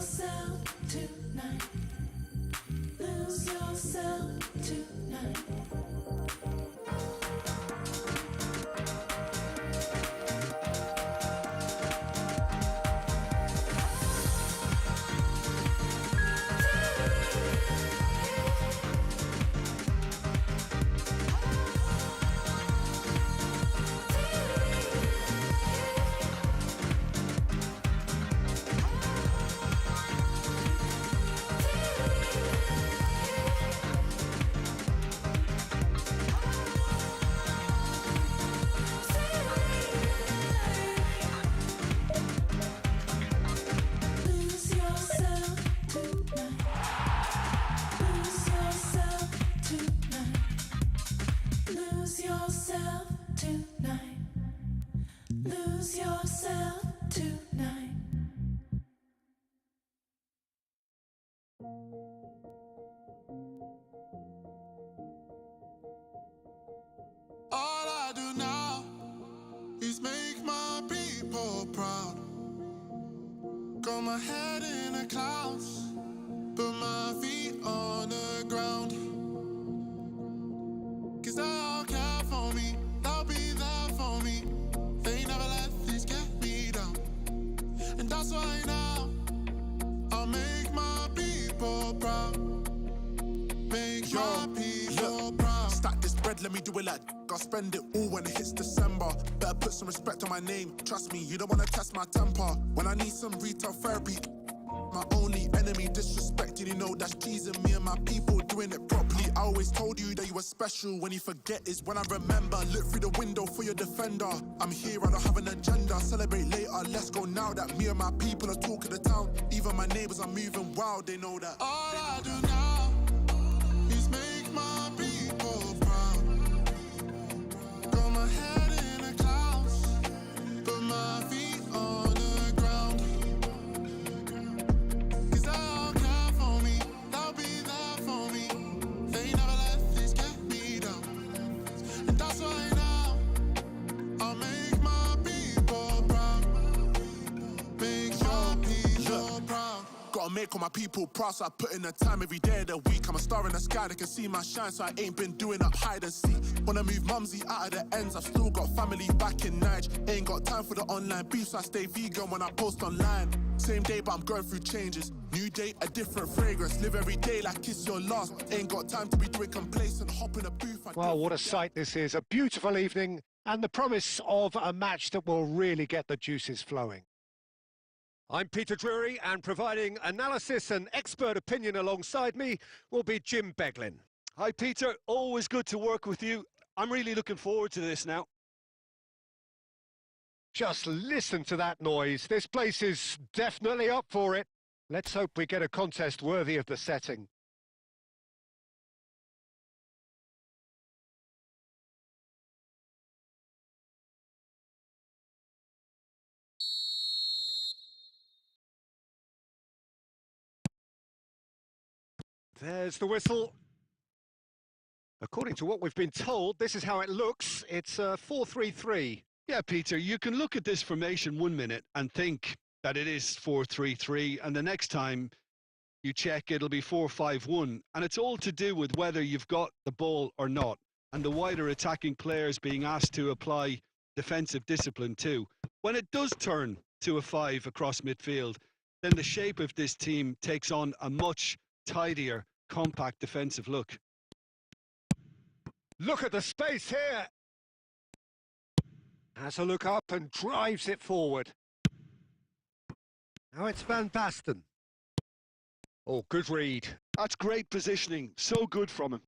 yourself tonight. Lose yourself tonight. Lose yourself tonight. Lose yourself tonight. All I do now is make my people proud. Got my head in the clouds, put my feet on the ground. 'Cause they'll care for me, they'll be there for me. They never let this get me down. And that's why now I'll make my people proud. Make my people proud. Stack this bread, let me do it like I'll spend it all when it hits December. Better put some respect on my name. Trust me, you don't wanna test my temper. When I need some retail therapy, my only enemy disrespecting, you know that's teasing me and my people doing it properly. I always told you that you were special. When you forget is when I remember. Look through the window for your defender. I'm here, I don't have an agenda. Celebrate later, let's go now that me and my people are talking the town. Even my neighbors are moving wild, they know that. All I do now is make my people proud. Got my head in the clouds, put my feet on the ground. 'Cause they'll care for me, they'll be there for me. They never let this get me down. And that's why now I'll make my people proud. Make your people proud. Gotta make all my people proud, so I put in the time every day of the week. I'm a star in the sky, they can see my shine, so I ain't been doing up hide and seek. Wanna move mumsy out of the ends, I've still got family back in Nige. Ain't got time for the online beef, so I stay vegan when I post online. Same day, but I'm going through changes. New day, a different fragrance. Live every day like it's your last. Ain't got time to be doing complacent, hop in a booth. Well, what a sight this is. A beautiful evening and the promise of a match that will really get the juices flowing. I'm Peter Drury, and providing analysis and expert opinion alongside me will be Jim Beglin. Hi, Peter. Always good to work with you. I'm really looking forward to this now. Just listen to that noise. This place is definitely up for it. Let's hope we get a contest worthy of the setting. There's the whistle. According to what we've been told, this is how it looks. It's 4-3-3. Yeah, Peter, you can look at this formation 1 minute and think that it is 4-3-3, and the next time you check, it'll be 4-5-1. And it's all to do with whether you've got the ball or not, and the wider attacking players being asked to apply defensive discipline too. When it does turn to a 5 across midfield, then the shape of this team takes on a much tidier, compact defensive look. Look at the space here. Has a look up and drives it forward. Now it's Van Basten. Oh, good read. That's great positioning. So good from him.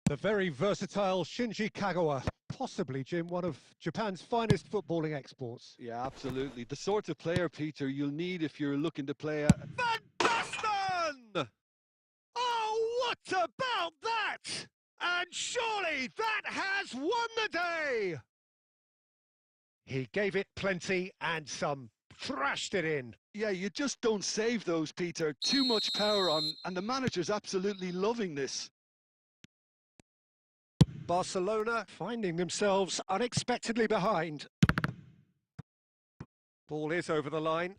The very versatile Shinji Kagawa. Possibly, Jim, one of Japan's finest footballing exports. Yeah, absolutely. The sort of player, Peter, you'll need if you're looking to play a... Van Basten! Oh, what about that? And surely that has won the day! He gave it plenty and some, thrashed it in. Yeah, you just don't save those, Peter. Too much power on, and the manager's absolutely loving this. Barcelona finding themselves unexpectedly behind. Ball is over the line.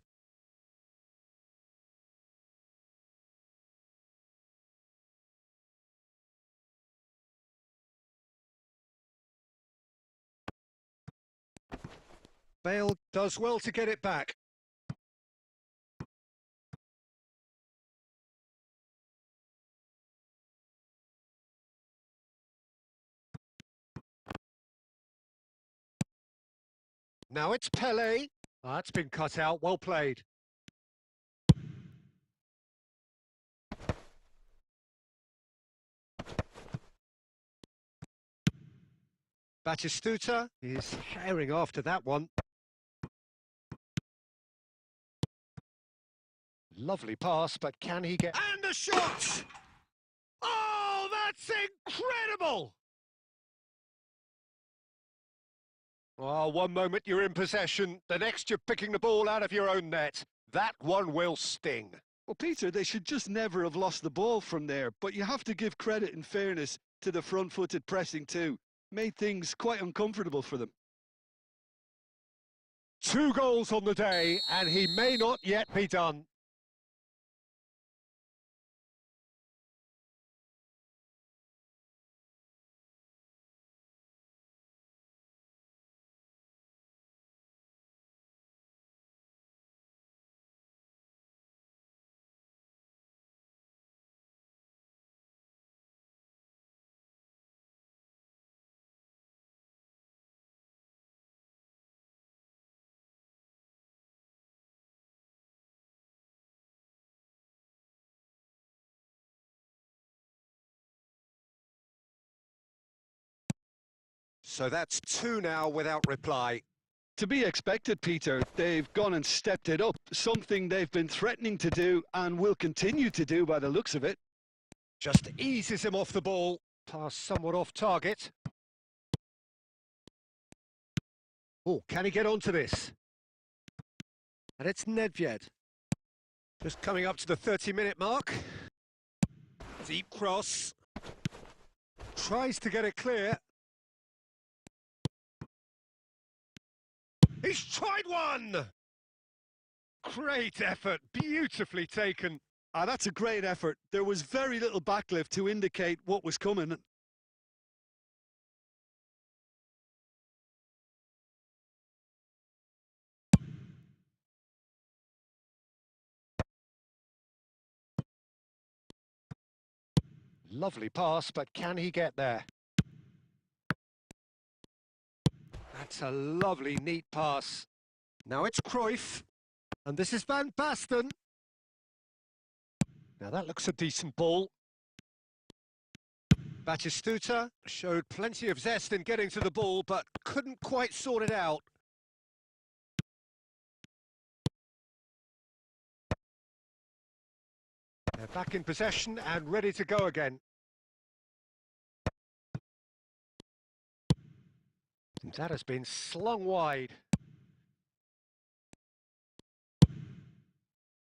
Bale does well to get it back. Now it's Pele. That's been cut out, well played. Batistuta is herring after that one. Lovely pass, but can he get... And the shot! Oh, that's incredible! Oh, one moment you're in possession, the next you're picking the ball out of your own net. That one will sting. Well, Peter, they should just never have lost the ball from there, but you have to give credit and fairness to the front-footed pressing too. Made things quite uncomfortable for them. 2 goals on the day, and he may not yet be done. So that's 2 now without reply. To be expected, Peter. They've gone and stepped it up, something they've been threatening to do and will continue to do by the looks of it. Just eases him off the ball. Pass somewhat off target. Oh, can he get onto this? And it's Nedved. Just coming up to the 30-minute mark. Deep cross. Tries to get it clear. He's tried one! Great effort, beautifully taken. That's a great effort. There was very little backlift to indicate what was coming. Lovely pass, but can he get there? That's a lovely, neat pass. Now it's Cruyff, and this is Van Basten. Now that looks a decent ball. Batistuta showed plenty of zest in getting to the ball, but couldn't quite sort it out. They're back in possession and ready to go again. That has been slung wide.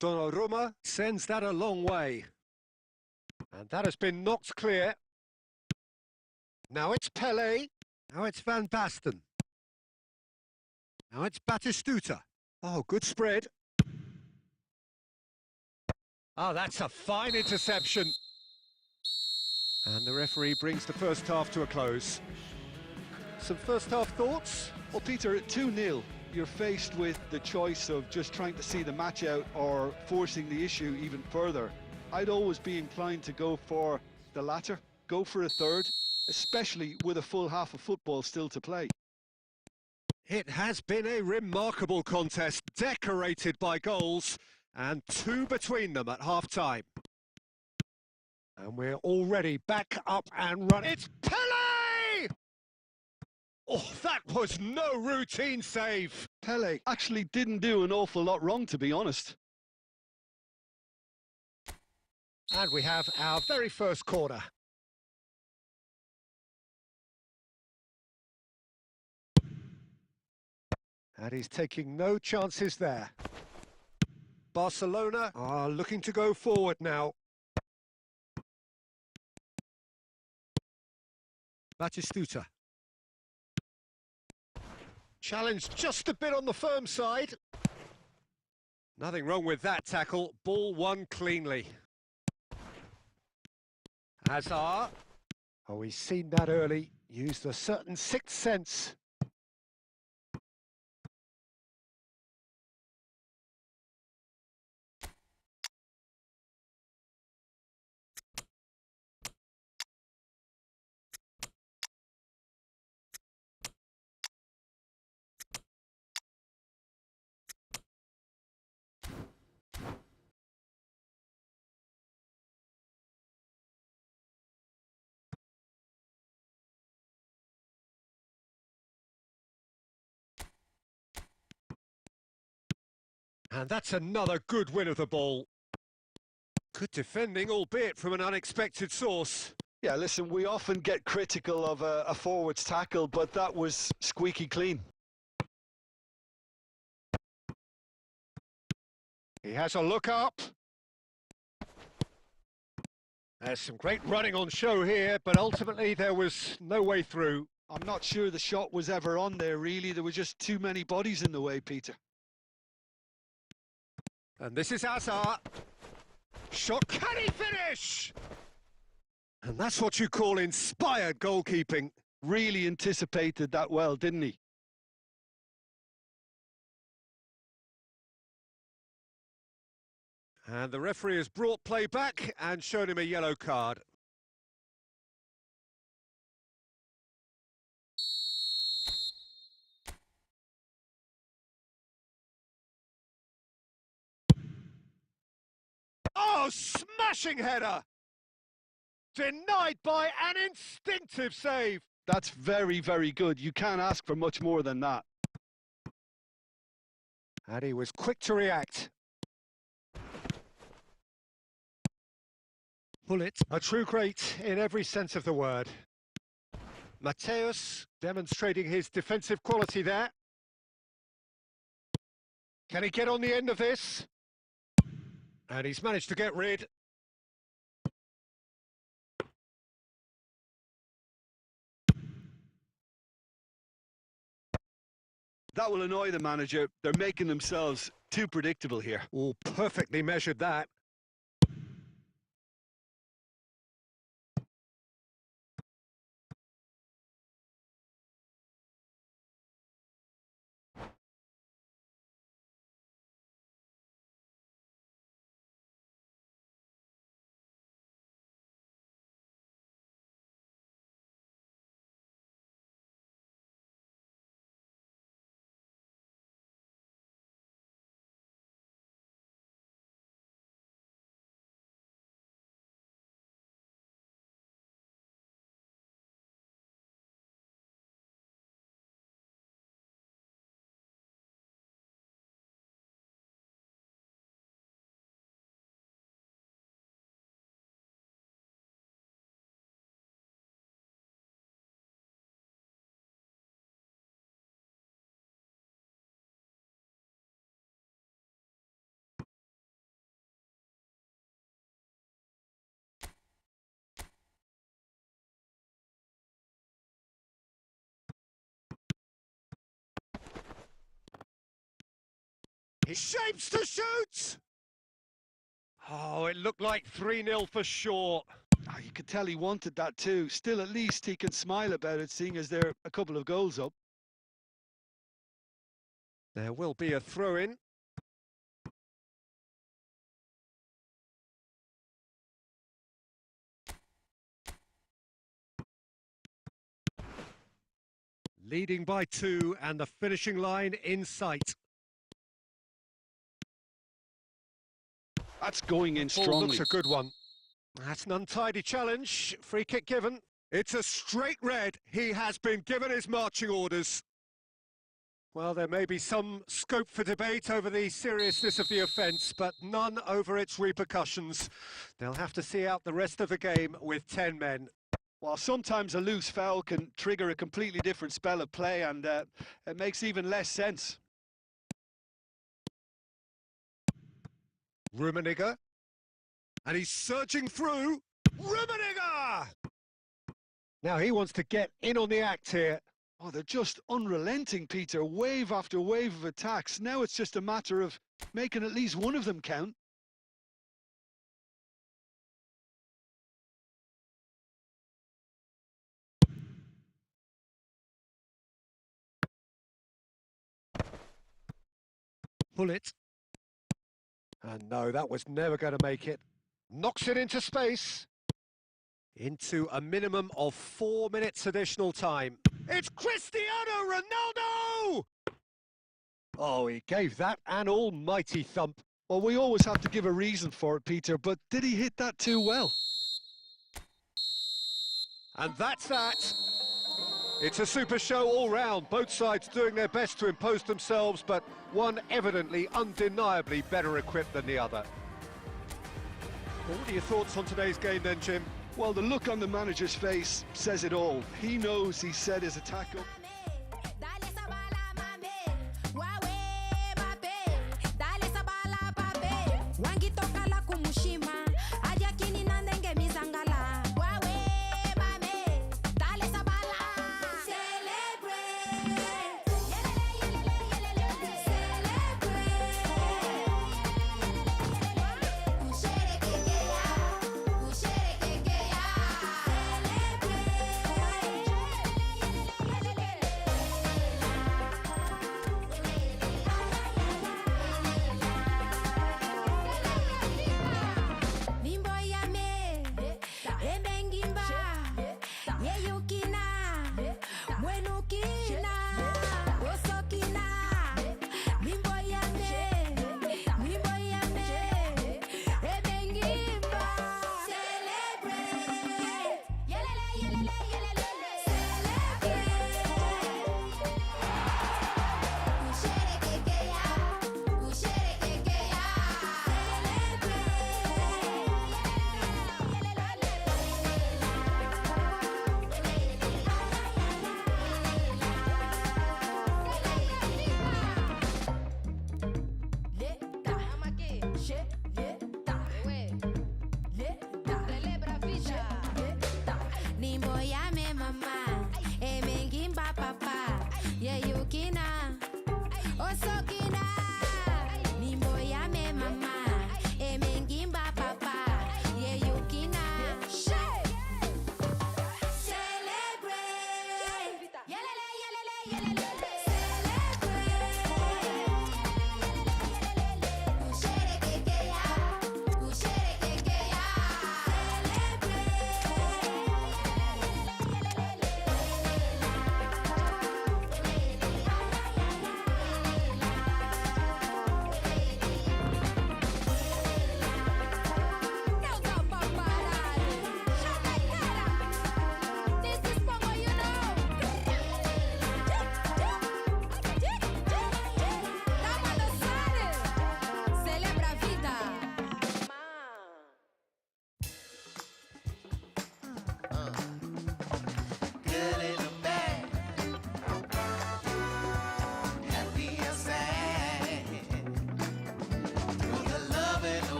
Donnarumma sends that a long way. And that has been knocked clear. Now it's Pele. Now it's Van Basten. Now it's Batistuta. Oh, good spread. Oh, that's a fine interception. And the referee brings the first half to a close. Some first half thoughts? Well, Peter, at 2-0, you're faced with the choice of just trying to see the match out or forcing the issue even further. I'd always be inclined to go for the latter, go for a third, especially with a full half of football still to play. It has been a remarkable contest, decorated by goals, and 2 between them at half-time. And we're already back up and running. It's Pele! Oh, that was no routine save. Pele actually didn't do an awful lot wrong, to be honest. And we have our very first corner. And he's taking no chances there. Barcelona are looking to go forward now. Batistuta. Challenged just a bit on the firm side. Nothing wrong with that tackle. Ball won cleanly. Hazard. Oh, he's seen that early. Used a certain sixth sense. And that's another good win of the ball. Good defending, albeit from an unexpected source. Yeah, listen, we often get critical of a forward's tackle, but that was squeaky clean. He has a look up. There's some great running on show here, but ultimately there was no way through. I'm not sure the shot was ever on there, really. There were just too many bodies in the way, Peter. And this is Hazard. Shot, can he finish? And that's what you call inspired goalkeeping. Really anticipated that well, didn't he? And the referee has brought play back and shown him a yellow card. Oh, smashing header! Denied by an instinctive save. That's very, very good. You can't ask for much more than that. And he was quick to react. Bullet, a true great in every sense of the word. Mateus demonstrating his defensive quality there. Can he get on the end of this? And he's managed to get rid. That will annoy the manager. They're making themselves too predictable here. Oh, perfectly measured that. He shapes to shoot! Oh, it looked like 3-0 for sure. Oh, you could tell he wanted that too. Still, at least he can smile about it, seeing as they're a couple of goals up. There will be a throw-in. Leading by 2 and the finishing line in sight. That's going in Ball strongly. looks a good one. That's an untidy challenge. Free kick given. It's a straight red. He has been given his marching orders. Well, there may be some scope for debate over the seriousness of the offence, but none over its repercussions. They'll have to see out the rest of the game with 10 men. While sometimes a loose foul can trigger a completely different spell of play, and it makes even less sense. Rummenigge. And he's surging through. Rummenigge! Now he wants to get in on the act here. Oh, they're just unrelenting, Peter. Wave after wave of attacks. Now it's just a matter of making at least one of them count. Pull it. And no, that was never going to make it. Knocks it into space. Into a minimum of 4 minutes additional time. It's Cristiano Ronaldo! Oh, he gave that an almighty thump. Well, we always have to give a reason for it, Peter, but did he hit that too well? And that's that. It's a super show all round. Both sides doing their best to impose themselves, but one evidently, undeniably better equipped than the other. What are your thoughts on today's game then, Jim? Well, the look on the manager's face says it all. He knows he set his attack up.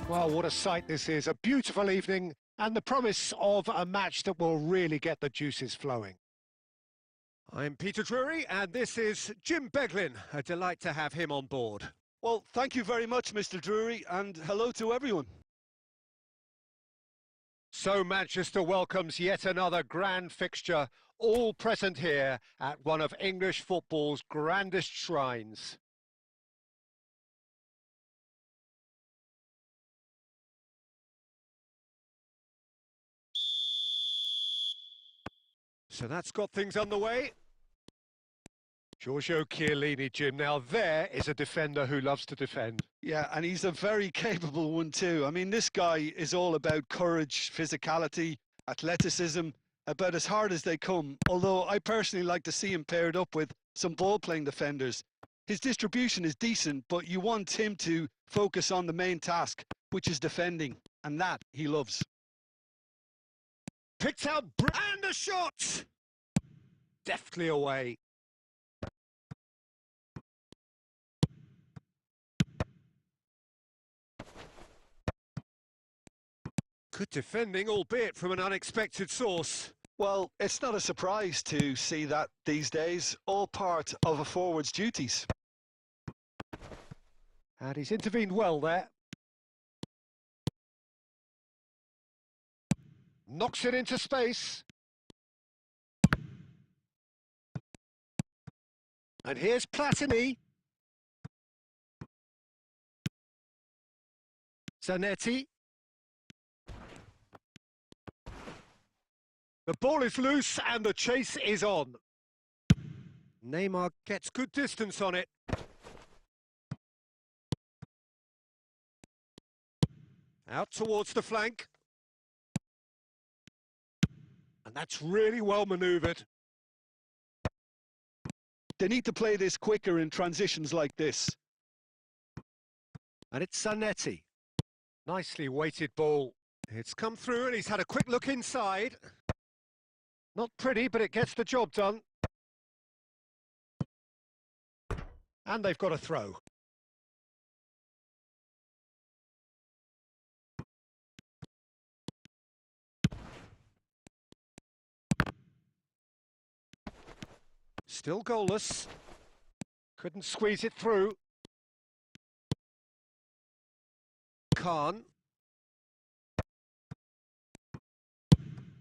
Well, what a sight this is. A beautiful evening and the promise of a match that will really get the juices flowing. I'm Peter Drury and this is Jim Beglin. A delight to have him on board. Well, thank you very much, Mr. Drury, and hello to everyone. So Manchester welcomes yet another grand fixture, all present here at one of English football's grandest shrines. So that's got things underway. Giorgio Chiellini, Jim. Now there is a defender who loves to defend. Yeah, and he's a very capable one too. I mean, this guy is all about courage, physicality, athleticism, about as hard as they come. Although I personally like to see him paired up with some ball-playing defenders. His distribution is decent, but you want him to focus on the main task, which is defending, and that he loves. Picked out, and a shot! Deftly away. Good defending, albeit from an unexpected source. Well, it's not a surprise to see that these days, all part of a forward's duties. And he's intervened well there. Knocks it into space. And here's Platini. Zanetti. The ball is loose and the chase is on. Neymar gets good distance on it. Out towards the flank. And that's really well manoeuvred. They need to play this quicker in transitions like this. And it's Zanetti. Nicely weighted ball. It's come through and he's had a quick look inside. Not pretty, but it gets the job done. And they've got a throw. Still goalless. Couldn't squeeze it through. Khan.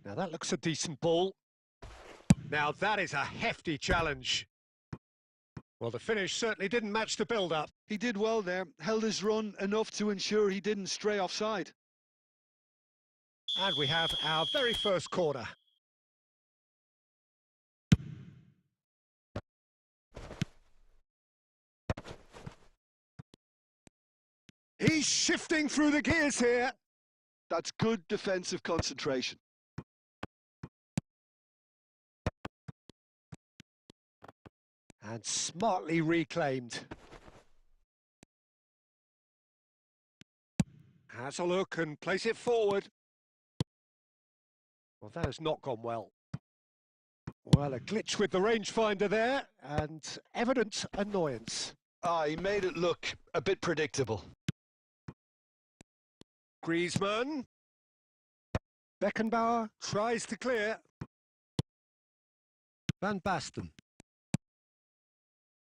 Now that looks a decent ball. Now that is a hefty challenge. Well, the finish certainly didn't match the build-up. He did well there, held his run enough to ensure he didn't stray offside. And we have our very first corner. He's shifting through the gears here. That's good defensive concentration. And smartly reclaimed. Has a look and plays it forward. Well, that has not gone well. Well, a glitch with the rangefinder there and evident annoyance. He made it look a bit predictable. Griezmann. Beckenbauer tries to clear. Van Basten.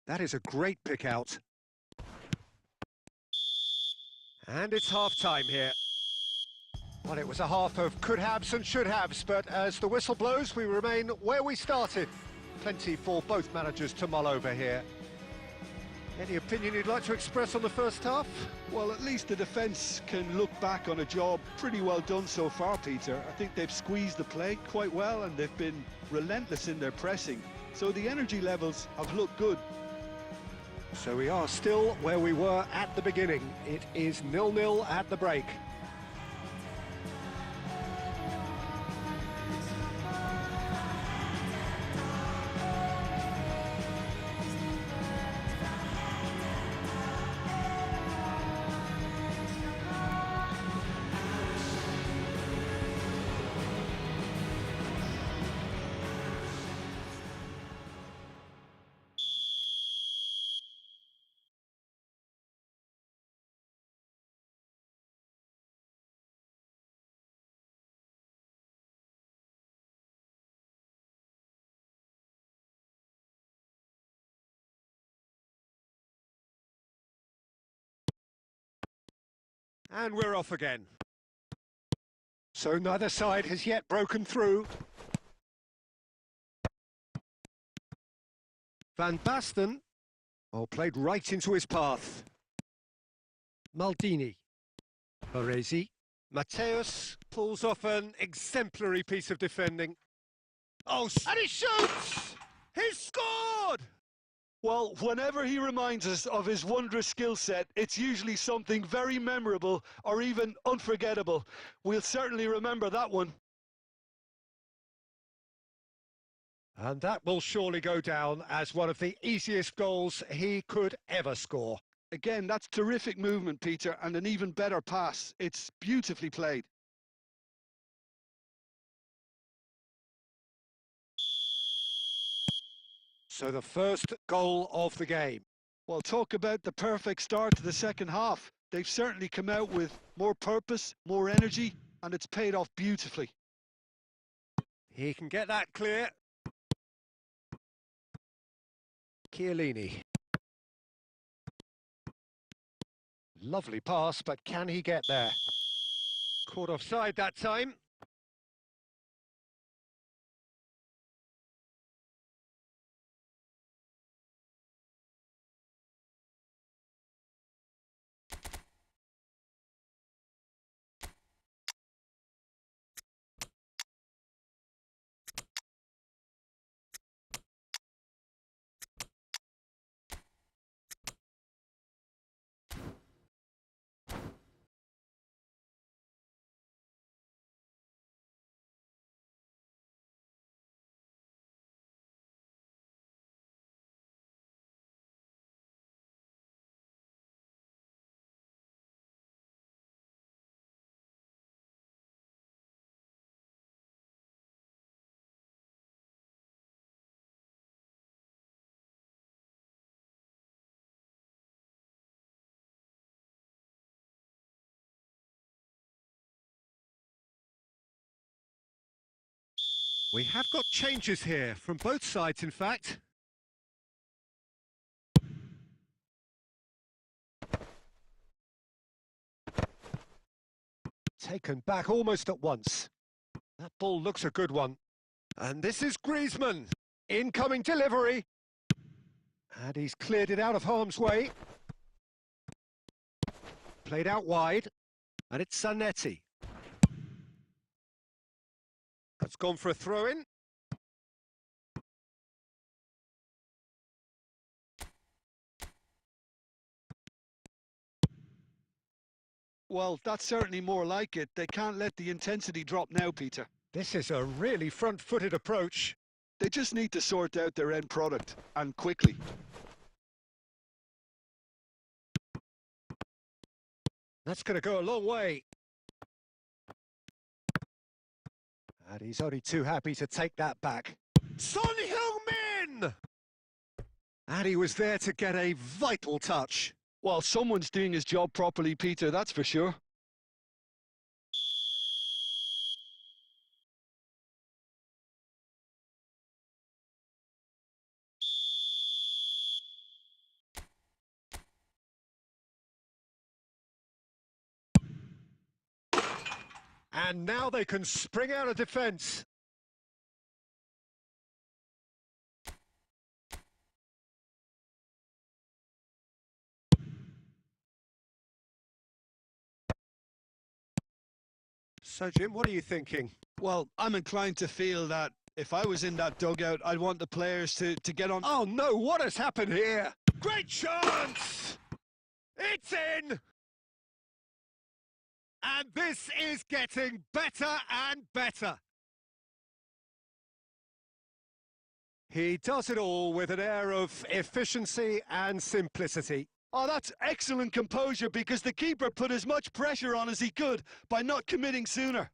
That is a great pick out. And it's half-time here. Well, it was a half of could-haves and should-haves, but as the whistle blows, we remain where we started. Plenty for both managers to mull over here. Any opinion you'd like to express on the first half? Well, at least the defence can look back on a job pretty well done so far, Peter. I think they've squeezed the play quite well and they've been relentless in their pressing. So the energy levels have looked good. So we are still where we were at the beginning. It is 0-0 at the break. And we're off again. So neither side has yet broken through. Van Basten, played right into his path. Maldini. Baresi. Mateus pulls off an exemplary piece of defending. Oh, and he shoots! He's scored! Well, whenever he reminds us of his wondrous skill set, it's usually something very memorable or even unforgettable. We'll certainly remember that one. And that will surely go down as one of the easiest goals he could ever score. Again, that's terrific movement, Peter, and an even better pass. It's beautifully played. So the first goal of the game. Well, talk about the perfect start to the second half. They've certainly come out with more purpose, more energy, and it's paid off beautifully. He can get that clear. Chiellini. Lovely pass, but can he get there? Caught offside that time. We have got changes here, from both sides in fact. Taken back almost at once. That ball looks a good one. And this is Griezmann. Incoming delivery. And he's cleared it out of harm's way. Played out wide. And it's Zanetti. It's gone for a throw-in. Well, that's certainly more like it. They can't let the intensity drop now, Peter. This is a really front-footed approach. They just need to sort out their end product, and quickly. That's going to go a long way. And he's only too happy to take that back. Son Heung-min! And he was there to get a vital touch. Well, someone's doing his job properly, Peter, that's for sure. And now they can spring out of defence. So, Jim, what are you thinking? Well, I'm inclined to feel that if I was in that dugout, I'd want the players to get on... Oh, no, what has happened here? Great chance! It's in! And this is getting better and better. He does it all with an air of efficiency and simplicity. Oh, that's excellent composure, because the keeper put as much pressure on as he could by not committing sooner.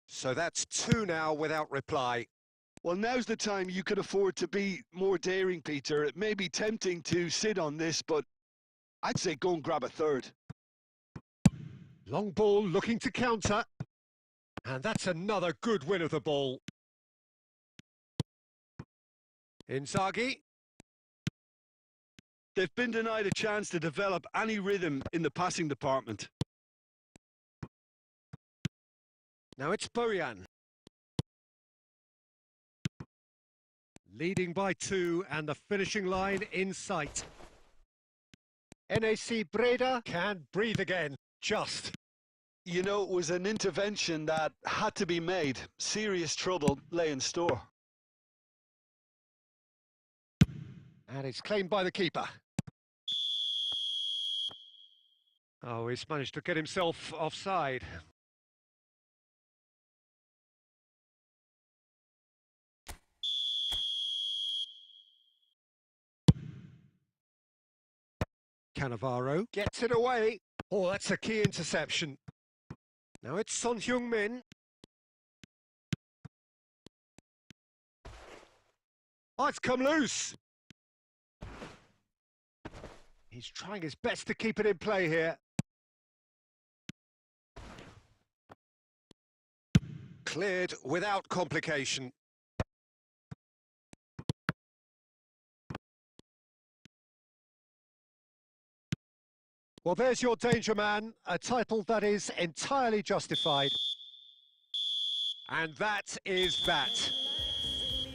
So that's 2 now without reply. Well, now's the time you could afford to be more daring, Peter. It may be tempting to sit on this, but I'd say go and grab a third. Long ball looking to counter. And that's another good win of the ball. Inzaghi. They've been denied a chance to develop any rhythm in the passing department. Now it's Bojan. Leading by 2 and the finishing line in sight. NAC Breda can breathe again, just. You know, it was an intervention that had to be made. Serious trouble lay in store. And it's claimed by the keeper. Oh, he's managed to get himself offside. Cannavaro gets it away. Oh, that's a key interception. Now it's Son Heung-min. Oh, it's come loose. He's trying his best to keep it in play here. Cleared without complication. Well, there's your danger man, a title that is entirely justified. And that is that.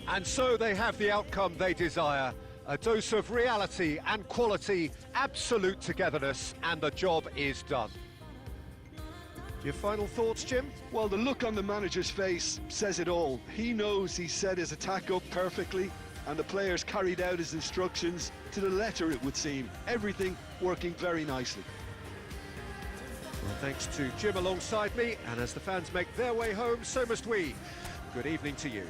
And so they have the outcome they desire. A dose of reality and quality, absolute togetherness, and the job is done. Your final thoughts, Jim? Well, the look on the manager's face says it all. He knows he set his attack up perfectly, and the players carried out his instructions to the letter, it would seem. Everything working very nicely. Well, thanks to Jim alongside me, and as the fans make their way home, so must we. Good evening to you.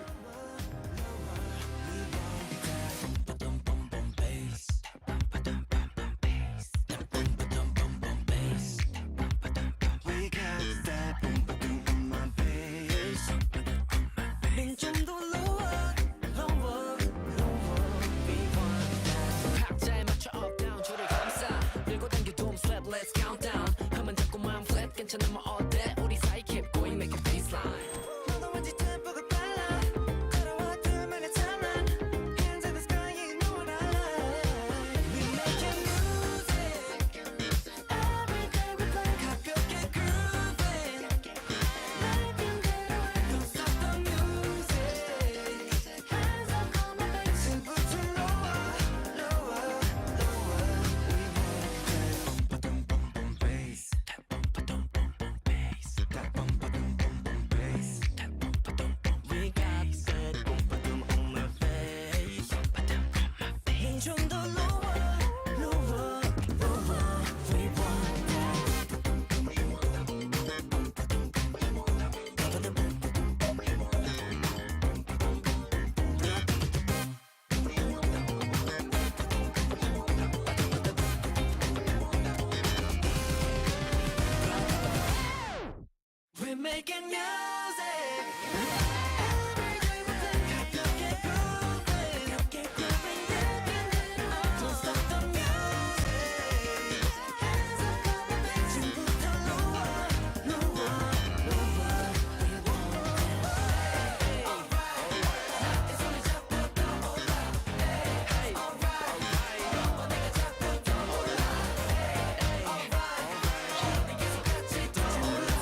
Let's count down. 가만 잡고만 flat 괜찮아 뭐 어때 우리 사이 keep going make it baseline. 너도 왠지 tempo가 빨라. 걸어와 둘만의 timeline. Hands in the sky you know what I like. We making music. Every day we play 가볍게 grooving. Making it away. Don't stop the music. Hands up on my bass. Simple to lower, lower, lower. We're making music. Every day we play 가볍게 grooving. Don't stop the music. Hands up, come on, baby. 지금부터 lower, lower, lower. We want it. Alright, 내 손을 잡고 떠올라. Hey, alright, 너와 내가 잡고 떠올라. Hey, alright, 우리 계속 같이 떠올라.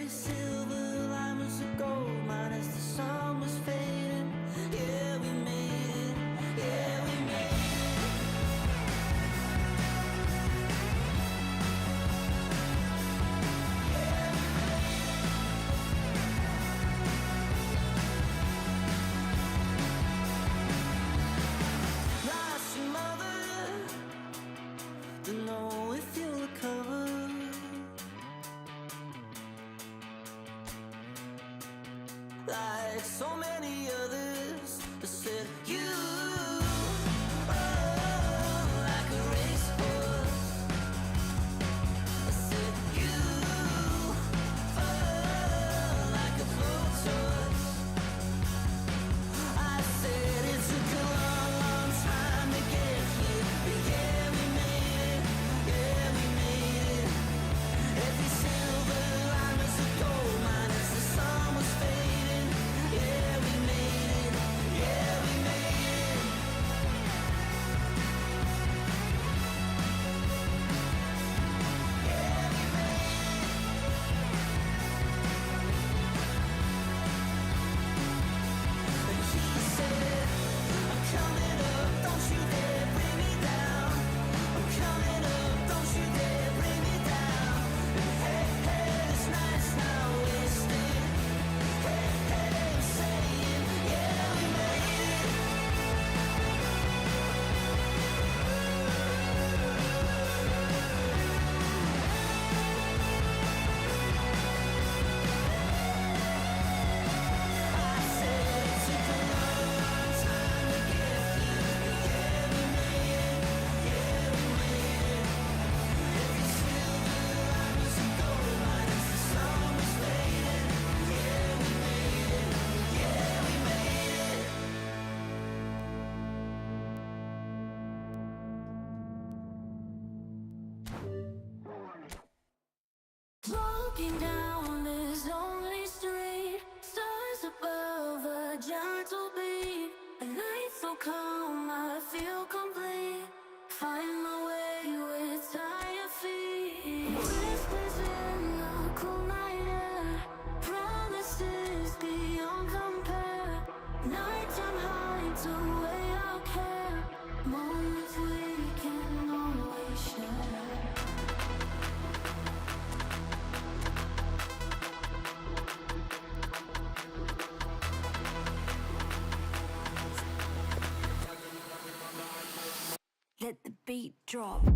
Every silver line was a gold mine as the sun was fading. Yeah, we made it. Yeah, we made it. Lost your mother, don't know if you'll recover. Like so many others, I said you, oh, like a racehorse. I said you, oh, like a blowtorch. I said it took a long, long time to get here, but yeah, we made it. Yeah, we made it. Every silver line was a gold mine as the sun was fading. Yeah, we made it. Yeah, we made it. Yeah, we made it. And he said, I'm coming up, don't you dare bring me down. I'm coming up, don't you dare bring me down. And hey, hey, this night's not wasted. Hey, hey, I'm saying, yeah, we made it. I said it took a long, long time to get here, but yeah, we made it. Yeah, we made it. Every silver line was a gold mine as the sun was fading. Yeah, we made it. Yeah, we made it. Walking down this lonely street, stars above a gentle beat. A night so calm, I feel complete. Find my way with tired feet. Whispers in the cool night air, promises beyond compare. Nighttime hides away our care, moments we can always share. Let the beat drop.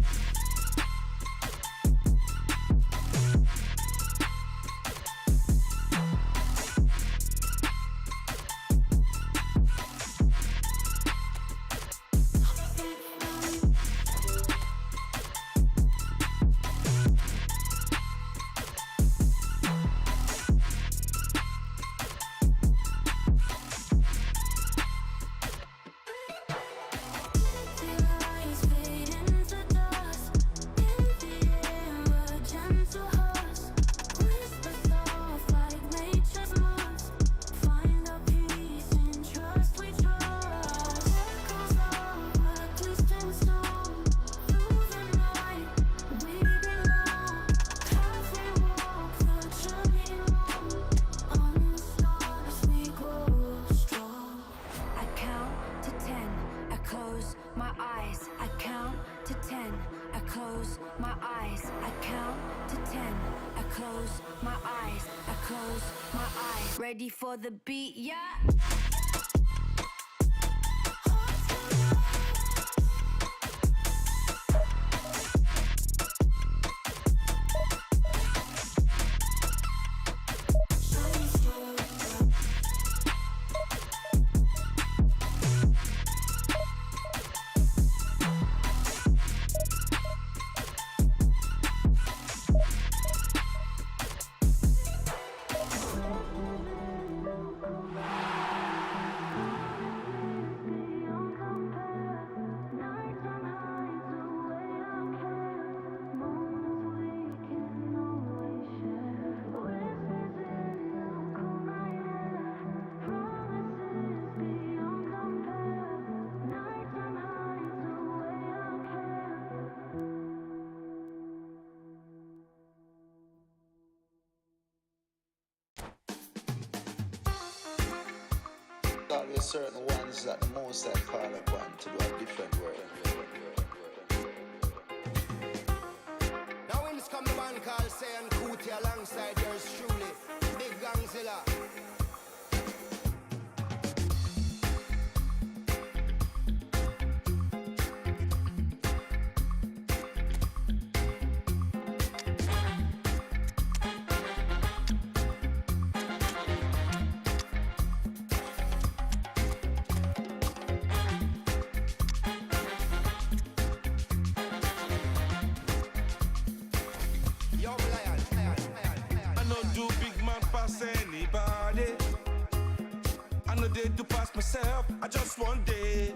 Ready for the beat, yeah? certain ones that the most I call upon to do a different work. Now in this come the man called Sayan Kuti alongside yours truly, Big Gangzilla. I know do big man pass anybody. I know they do pass myself. I just one day.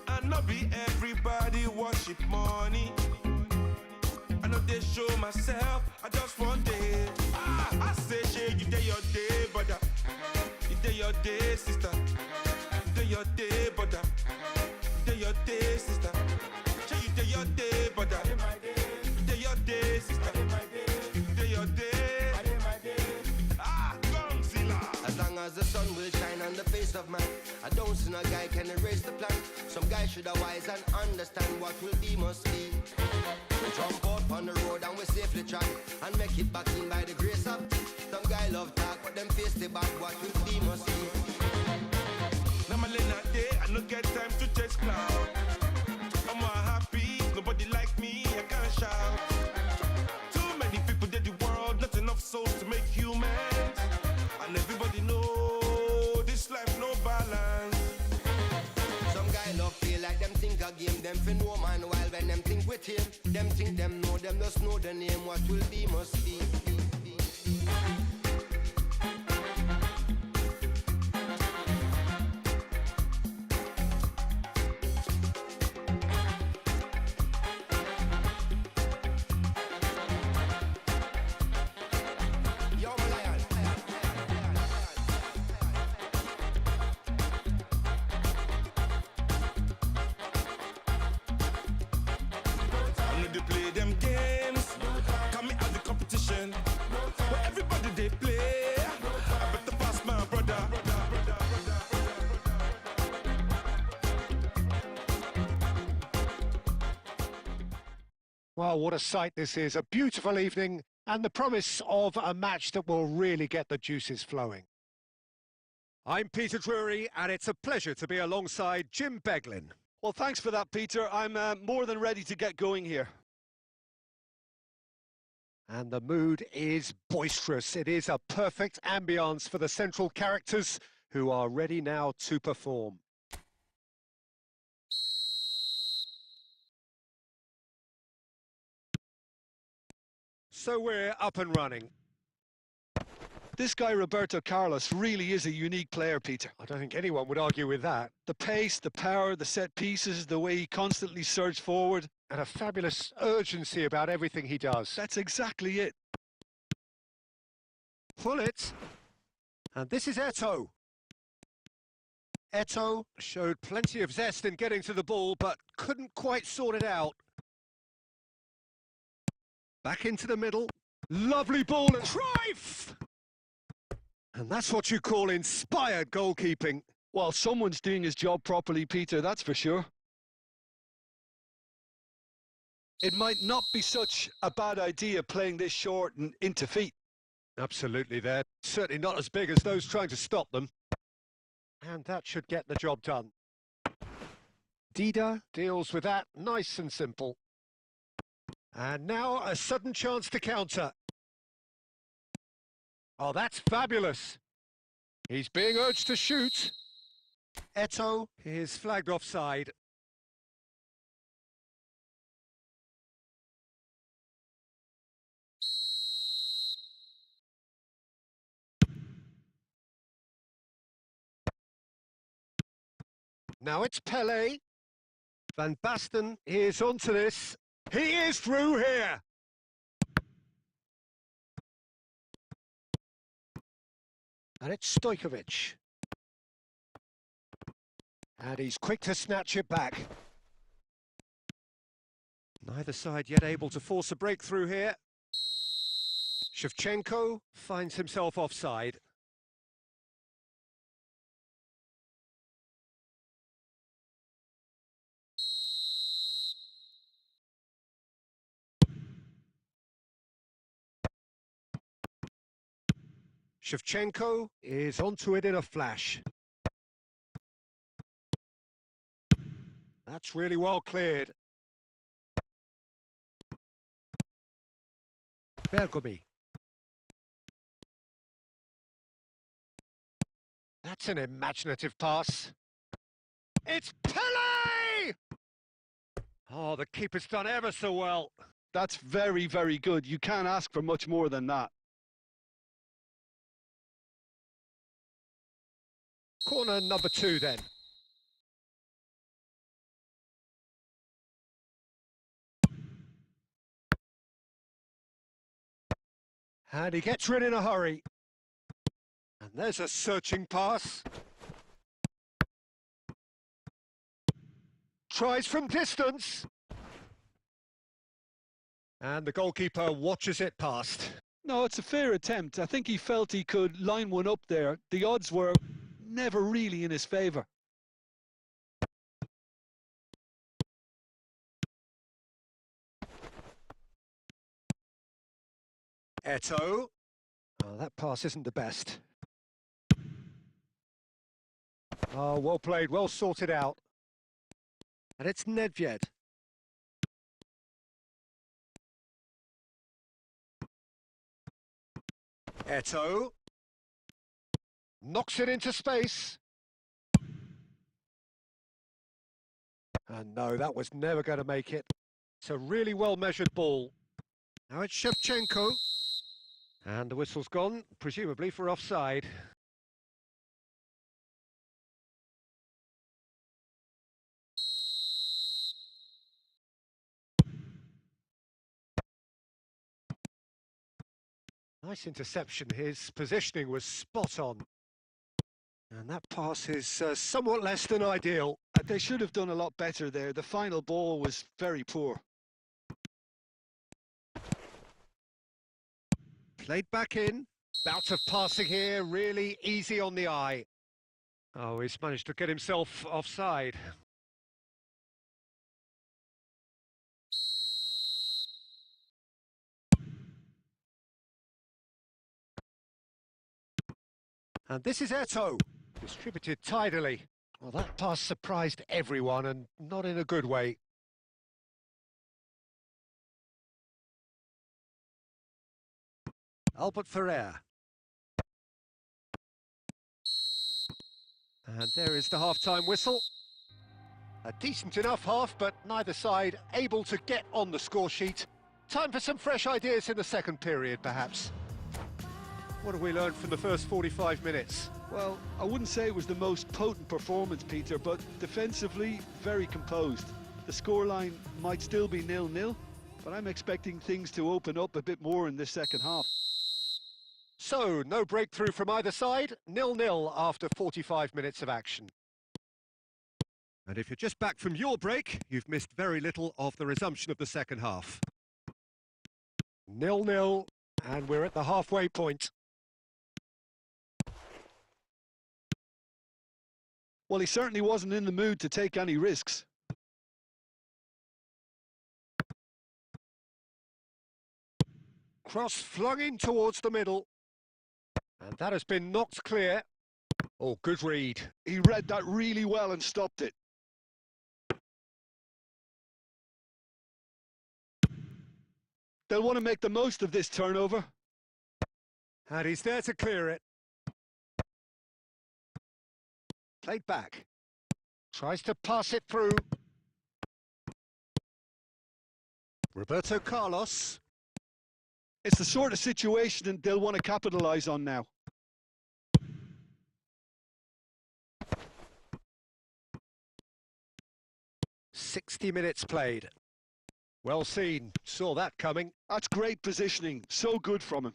I know be everybody worship money. I know they show myself. I just one day. I say shey you day your day, brother. You day your day, sister. You day your day, brother. You day your day, sister. Shey you day your day, brother. You day your day, sister. Day your day. Gongzilla. As long as the sun will shine on the face of man, I don't see no guy can erase the plan. Some guy should have wise and understand what will be must be. We jump out on the road and we safely track and make it back in by the grace of. Some guy love talk, but them face the back. What will be must be. Now my late night day, I no get time to chase cloud. I'm more happy, nobody like me, I can't shout. Too many people did the world, not enough souls to make humans. And everybody know this life no balance. Some guy love feel like them think a game, them for no man while when them think with him. Them think them just know the name, what will be must be. Yo, my lion. I know they play them games, come me at the competition. Where everybody they play, I better pass my brother. Well, what a sight this is. A beautiful evening and the promise of a match that will really get the juices flowing. I'm Peter Drury, and it's a pleasure to be alongside Jim Beglin. Well, thanks for that, Peter. I'm more than ready to get going here. And the mood is boisterous. It is a perfect ambience for the central characters who are ready now to perform. So we're up and running. This guy, Roberto Carlos, really is a unique player, Peter. I don't think anyone would argue with that. The pace, the power, the set pieces, the way he constantly surged forward. And a fabulous urgency about everything he does. That's exactly it. Pull it. And this is Eto'o. Eto'o showed plenty of zest in getting to the ball, but couldn't quite sort it out. Back into the middle. Lovely ball and drive! And that's what you call inspired goalkeeping. Well, someone's doing his job properly, Peter, that's for sure. It might not be such a bad idea playing this short and into feet. Absolutely, they're certainly not as big as those trying to stop them. And that should get the job done. Dida deals with that nice and simple. And now a sudden chance to counter. Oh, that's fabulous. He's being urged to shoot. Eto'o is flagged offside. Now it's Pele. Van Basten is onto this. He is through here. And it's Stojkovic. And he's quick to snatch it back. Neither side yet able to force a breakthrough here. Shevchenko finds himself offside. Shevchenko is onto it in a flash. That's really well cleared. Bergomi. That's an imaginative pass. It's Pele! Oh, the keeper's done ever so well. That's very, very good. You can't ask for much more than that. Corner number 2 then. And he gets rid in a hurry. And there's a searching pass. Tries from distance. And the goalkeeper watches it past. No, it's a fair attempt. I think he felt he could line one up there. The odds were never really in his favour. Eto'o. Oh, that pass isn't the best. Oh, well played, well sorted out. And it's Nedved. Eto'o. Knocks it into space. And no, that was never going to make it. It's a really well-measured ball. Now it's Shevchenko. And the whistle's gone, presumably for offside. Nice interception. His positioning was spot on. And that pass is somewhat less than ideal. They should have done a lot better there. The final ball was very poor. Played back in. Bout of passing here, really easy on the eye. Oh, he's managed to get himself offside. And this is Eto'o, distributed tidily. Well, that pass surprised everyone, and not in a good way. Albert Ferrer. And there is the half-time whistle. A decent enough half, but neither side able to get on the score sheet. Time for some fresh ideas in the second period, perhaps. What have we learned from the first 45 minutes? Well, I wouldn't say it was the most potent performance, Peter, but defensively, very composed. The scoreline might still be 0-0, but I'm expecting things to open up a bit more in this second half. So, no breakthrough from either side, 0-0 after 45 minutes of action. And if you're just back from your break, you've missed very little of the resumption of the second half. 0-0, and we're at the halfway point. Well, he certainly wasn't in the mood to take any risks. Cross flung in towards the middle. And that has been knocked clear. Oh, good read. He read that really well and stopped it. They'll want to make the most of this turnover. And he's there to clear it. Played back. Tries to pass it through. Roberto Carlos. It's the sort of situation that they'll want to capitalise on now. "60 minutes played. Well seen. Saw that coming. That's great positioning. So good from him.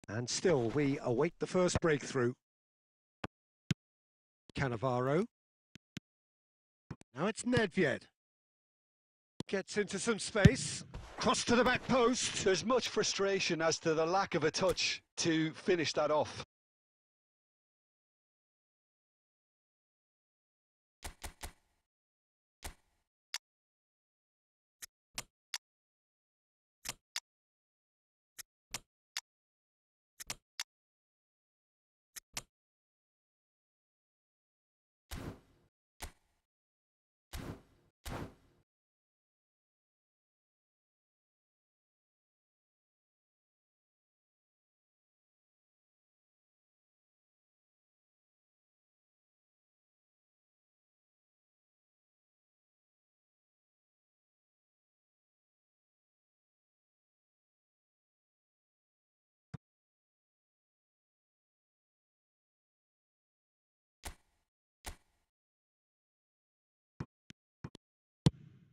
And still, we await the first breakthrough. Cannavaro. Now it's Nedved. Gets into some space. Cross to the back post. There's much frustration as to the lack of a touch to finish that off.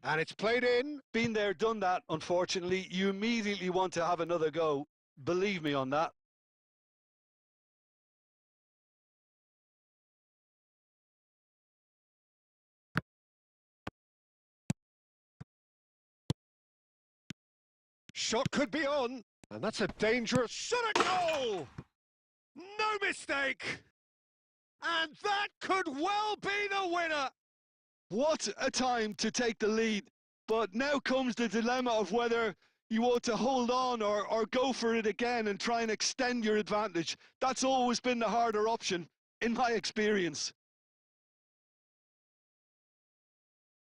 And it's played in. Been there, done that, unfortunately. You immediately want to have another go. Believe me on that. Shot could be on. And that's a dangerous shot at goal. No mistake. And that could well be the winner. What a time to take the lead. But now comes the dilemma of whether you ought to hold on or go for it again and try and extend your advantage. That's always been the harder option, in my experience.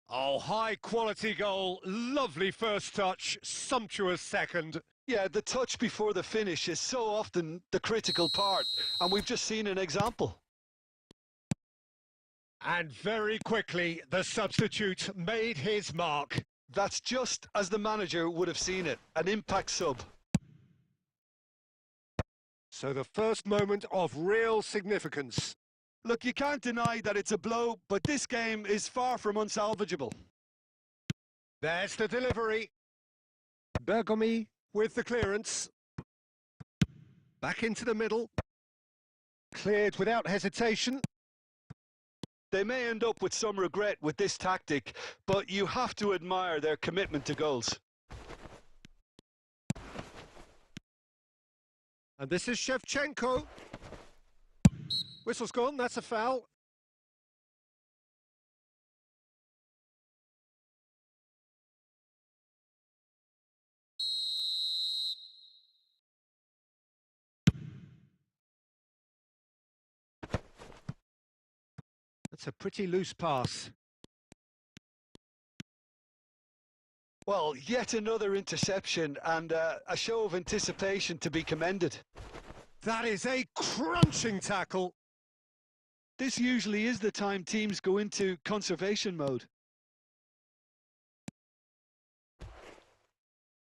Oh, high quality goal. Lovely first touch. Sumptuous second. Yeah, the touch before the finish is so often the critical part, and we've just seen an example. And very quickly, the substitute made his mark. That's just as the manager would have seen it, an impact sub. So the first moment of real significance. Look, you can't deny that it's a blow, but this game is far from unsalvageable. There's the delivery. Bergomi with the clearance. Back into the middle. Cleared without hesitation. They may end up with some regret with this tactic, but you have to admire their commitment to goals. And this is Shevchenko. Whistle's gone, that's a foul. That's a pretty loose pass. Well, yet another interception and a show of anticipation to be commended. That is a crunching tackle. This usually is the time teams go into conservation mode.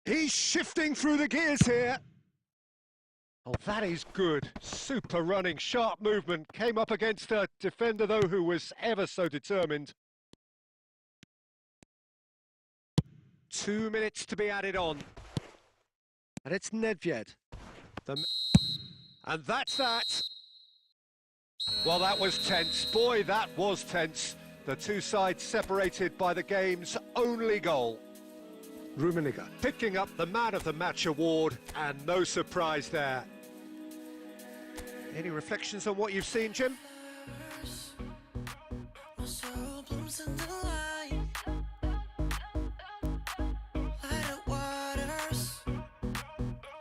He's shifting through the gears here. Oh, that is good. Super running, sharp movement. Came up against a defender, though, who was ever so determined. 2 minutes to be added on. And it's Nedved. And that's that. Well, that was tense. Boy, that was tense. The two sides separated by the game's only goal. Rummenigge picking up the Man of the Match award, and no surprise there. Any reflections on what you've seen, Jim? My soul blooms in the light. Light of waters.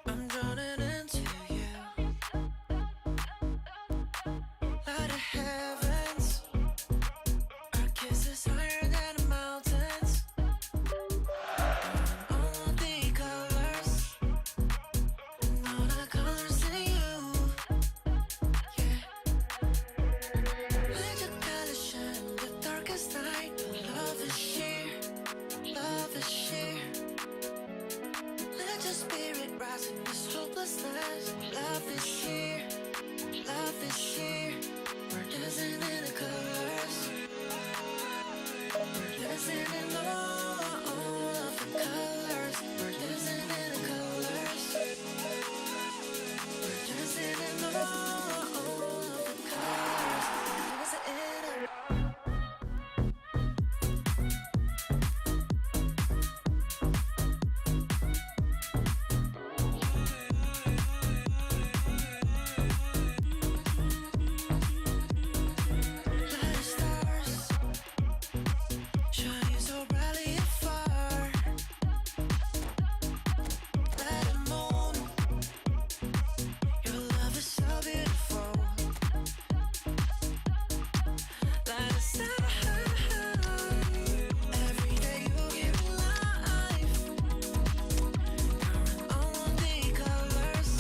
I'm drowning into you. Light of heavens. Our kiss is higher than the mountains. All the colors. And all the colors in you. Let your colors shine the darkest night. Love is sheer, love is sheer. Let your spirit rise in this hopelessness. Love is sheer, love is sheer. We're dancing in the colors. We're dancing in all of the colors. We're dancing in the colors. We're dancing in all of the colors. Dancing in light of stars, shining so brightly afar. Light of moon, your love is so beautiful. Light of star, every day you give me life. You're all of the colors,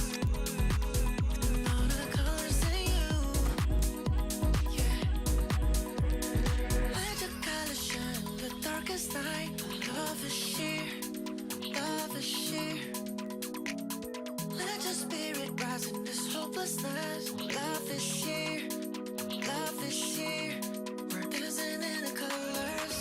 and all the colors in you. Yeah. Let your colors shine the darkest night. Love is sheer, love is sheer. Let your spirit rise in this hopelessness. Love is sheer, love is sheer. We're dancing in the colors.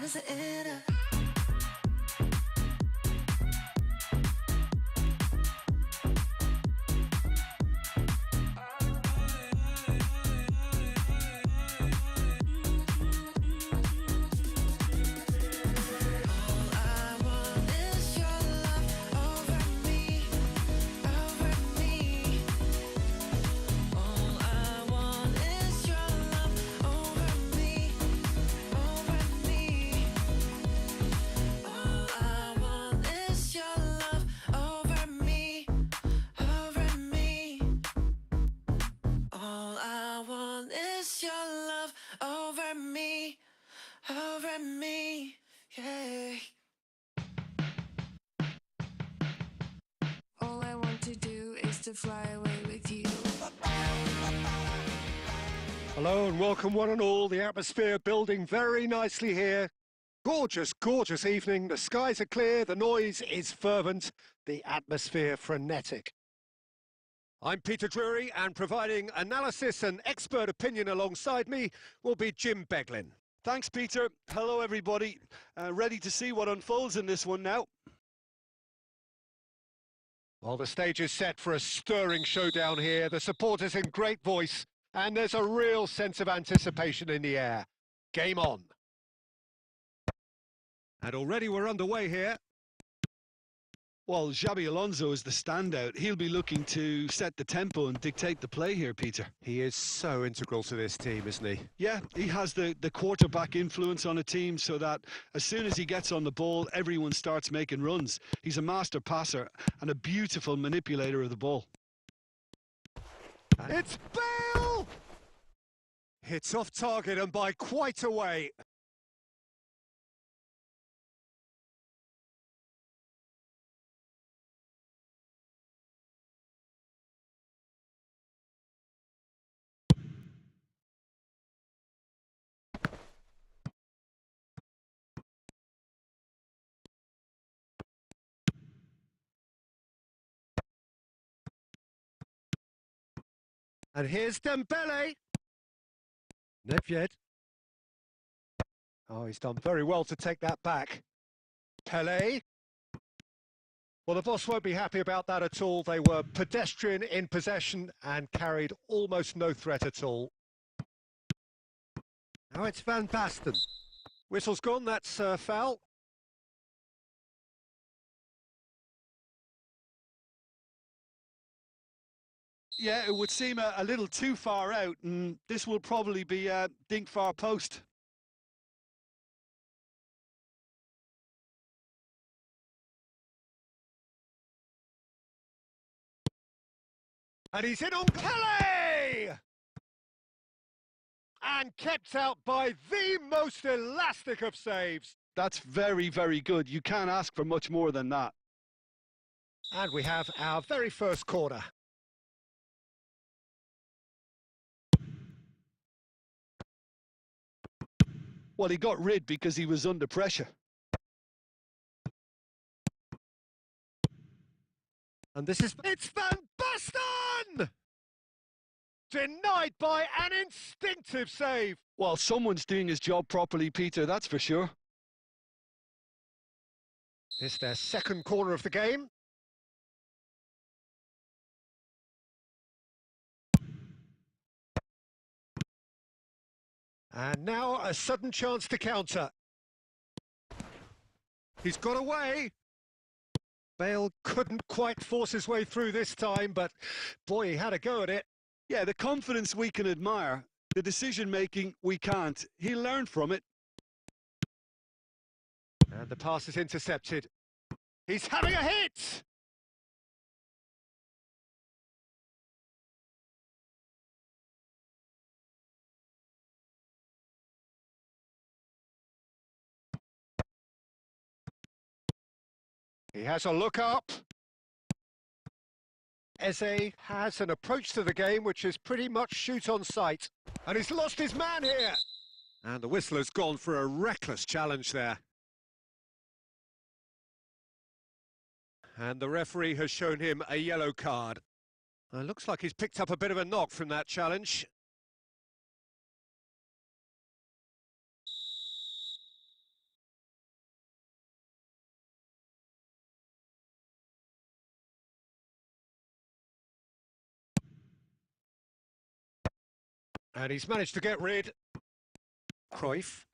was it? Over me, yeah. All I want to do is to fly away with you. Hello and welcome one and all. The atmosphere building very nicely here. Gorgeous, gorgeous evening. The skies are clear, the noise is fervent, the atmosphere frenetic. I'm Peter Drury, and providing analysis and expert opinion alongside me will be Jim Beglin. Thanks, Peter. Hello, everybody. Ready to see what unfolds in this one now. Well, the stage is set for a stirring showdown here. The supporters in great voice, and there's a real sense of anticipation in the air. Game on. And already we're underway here. Well, Xabi Alonso is the standout. He'll be looking to set the tempo and dictate the play here, Peter. He is so integral to this team, isn't he? Yeah, he has the quarterback influence on a team so that as soon as he gets on the ball, everyone starts making runs. He's a master passer and a beautiful manipulator of the ball. It's Bale! It's off target and by quite a way. And here's Dembele. Nedved. Oh, he's done very well to take that back. Pele. Well, the boss won't be happy about that at all. They were pedestrian in possession and carried almost no threat at all. Now it's Van Basten. Whistle's gone, that's foul. Yeah, it would seem a little too far out, and this will probably be a dink far post. And he's in on Pele! And kept out by the most elastic of saves. That's very, very good. You can't ask for much more than that. And we have our very first corner. Well, he got rid because he was under pressure. And it's Van Basten! Denied by an instinctive save. Well, someone's doing his job properly, Peter, that's for sure. It's their second corner of the game. And now a sudden chance to counter. He's got away. Bale couldn't quite force his way through this time, but boy, he had a go at it. Yeah, the confidence we can admire, the decision-making we can't. He'll learn from it. And the pass is intercepted. He's having a hit! He has a look up. Eze has an approach to the game which is pretty much shoot on sight. And he's lost his man here. And the whistler's gone for a reckless challenge there. And the referee has shown him a yellow card. Looks like he's picked up a bit of a knock from that challenge. And he's managed to get rid. Cruyff.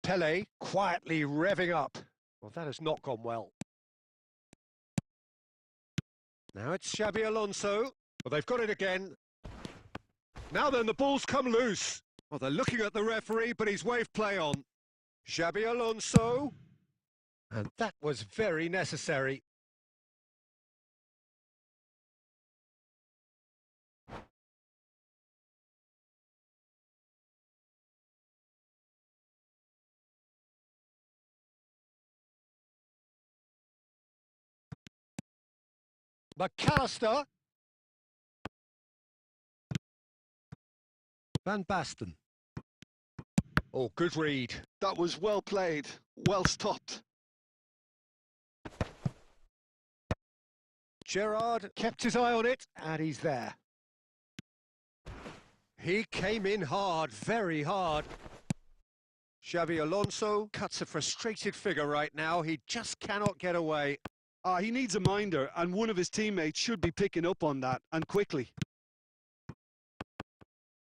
Pele quietly revving up. Well, that has not gone well. Now it's Xabi Alonso. Well, they've got it again. Now then, the ball's come loose. Well, they're looking at the referee, but he's waved play on. Xabi Alonso. And that was very necessary. McAllister. Van Basten. Oh, good read. That was well played, well stopped. Gerrard kept his eye on it, and he's there. He came in hard, very hard. Xabi Alonso cuts a frustrated figure right now. He just cannot get away. He needs a minder, and one of his teammates should be picking up on that, and quickly.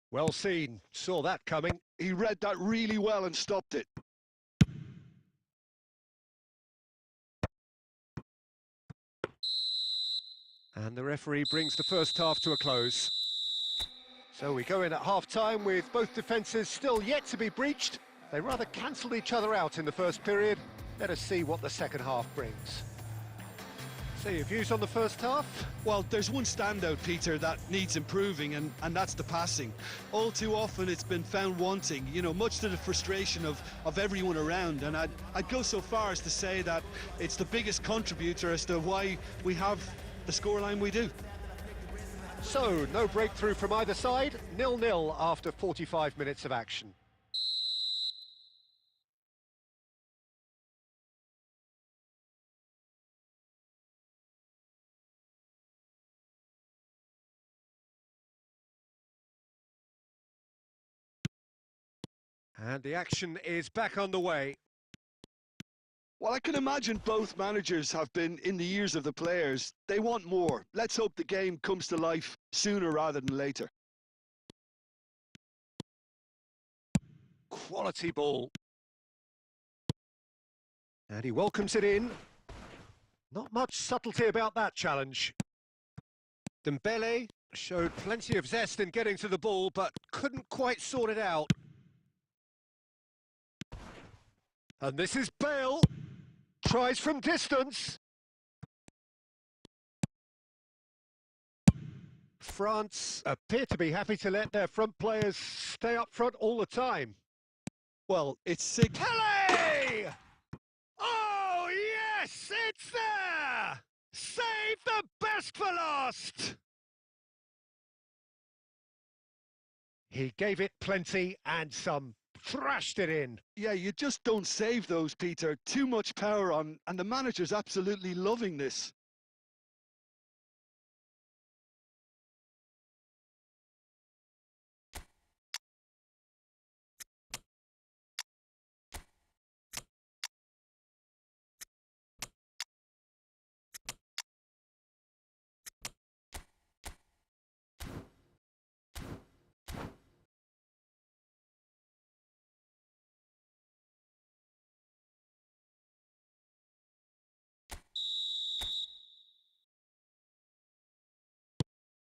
Well seen. Saw that coming. He read that really well and stopped it. And the referee brings the first half to a close. So we go in at half-time with both defences still yet to be breached. They rather cancelled each other out in the first period. Let us see what the second half brings. So your views on the first half? Well, there's one standout, Peter, that needs improving, and that's the passing. All too often it's been found wanting, you know, much to the frustration of everyone around. And I'd go so far as to say that it's the biggest contributor as to why we have the scoreline we do. So, no breakthrough from either side, 0-0 after 45 minutes of action. And the action is back underway. Well, I can imagine both managers have been in the ears of the players. They want more. Let's hope the game comes to life sooner rather than later. Quality ball. And he welcomes it in. Not much subtlety about that challenge. Dembele showed plenty of zest in getting to the ball, but couldn't quite sort it out. And this is Bale. Tries from distance. France appear to be happy to let their front players stay up front all the time. Well, it's Pele! Oh, yes, it's there! Save the best for last! He gave it plenty and some. Thrashed it in. Yeah, you just don't save those, Peter. Too much power on, and the manager's absolutely loving this.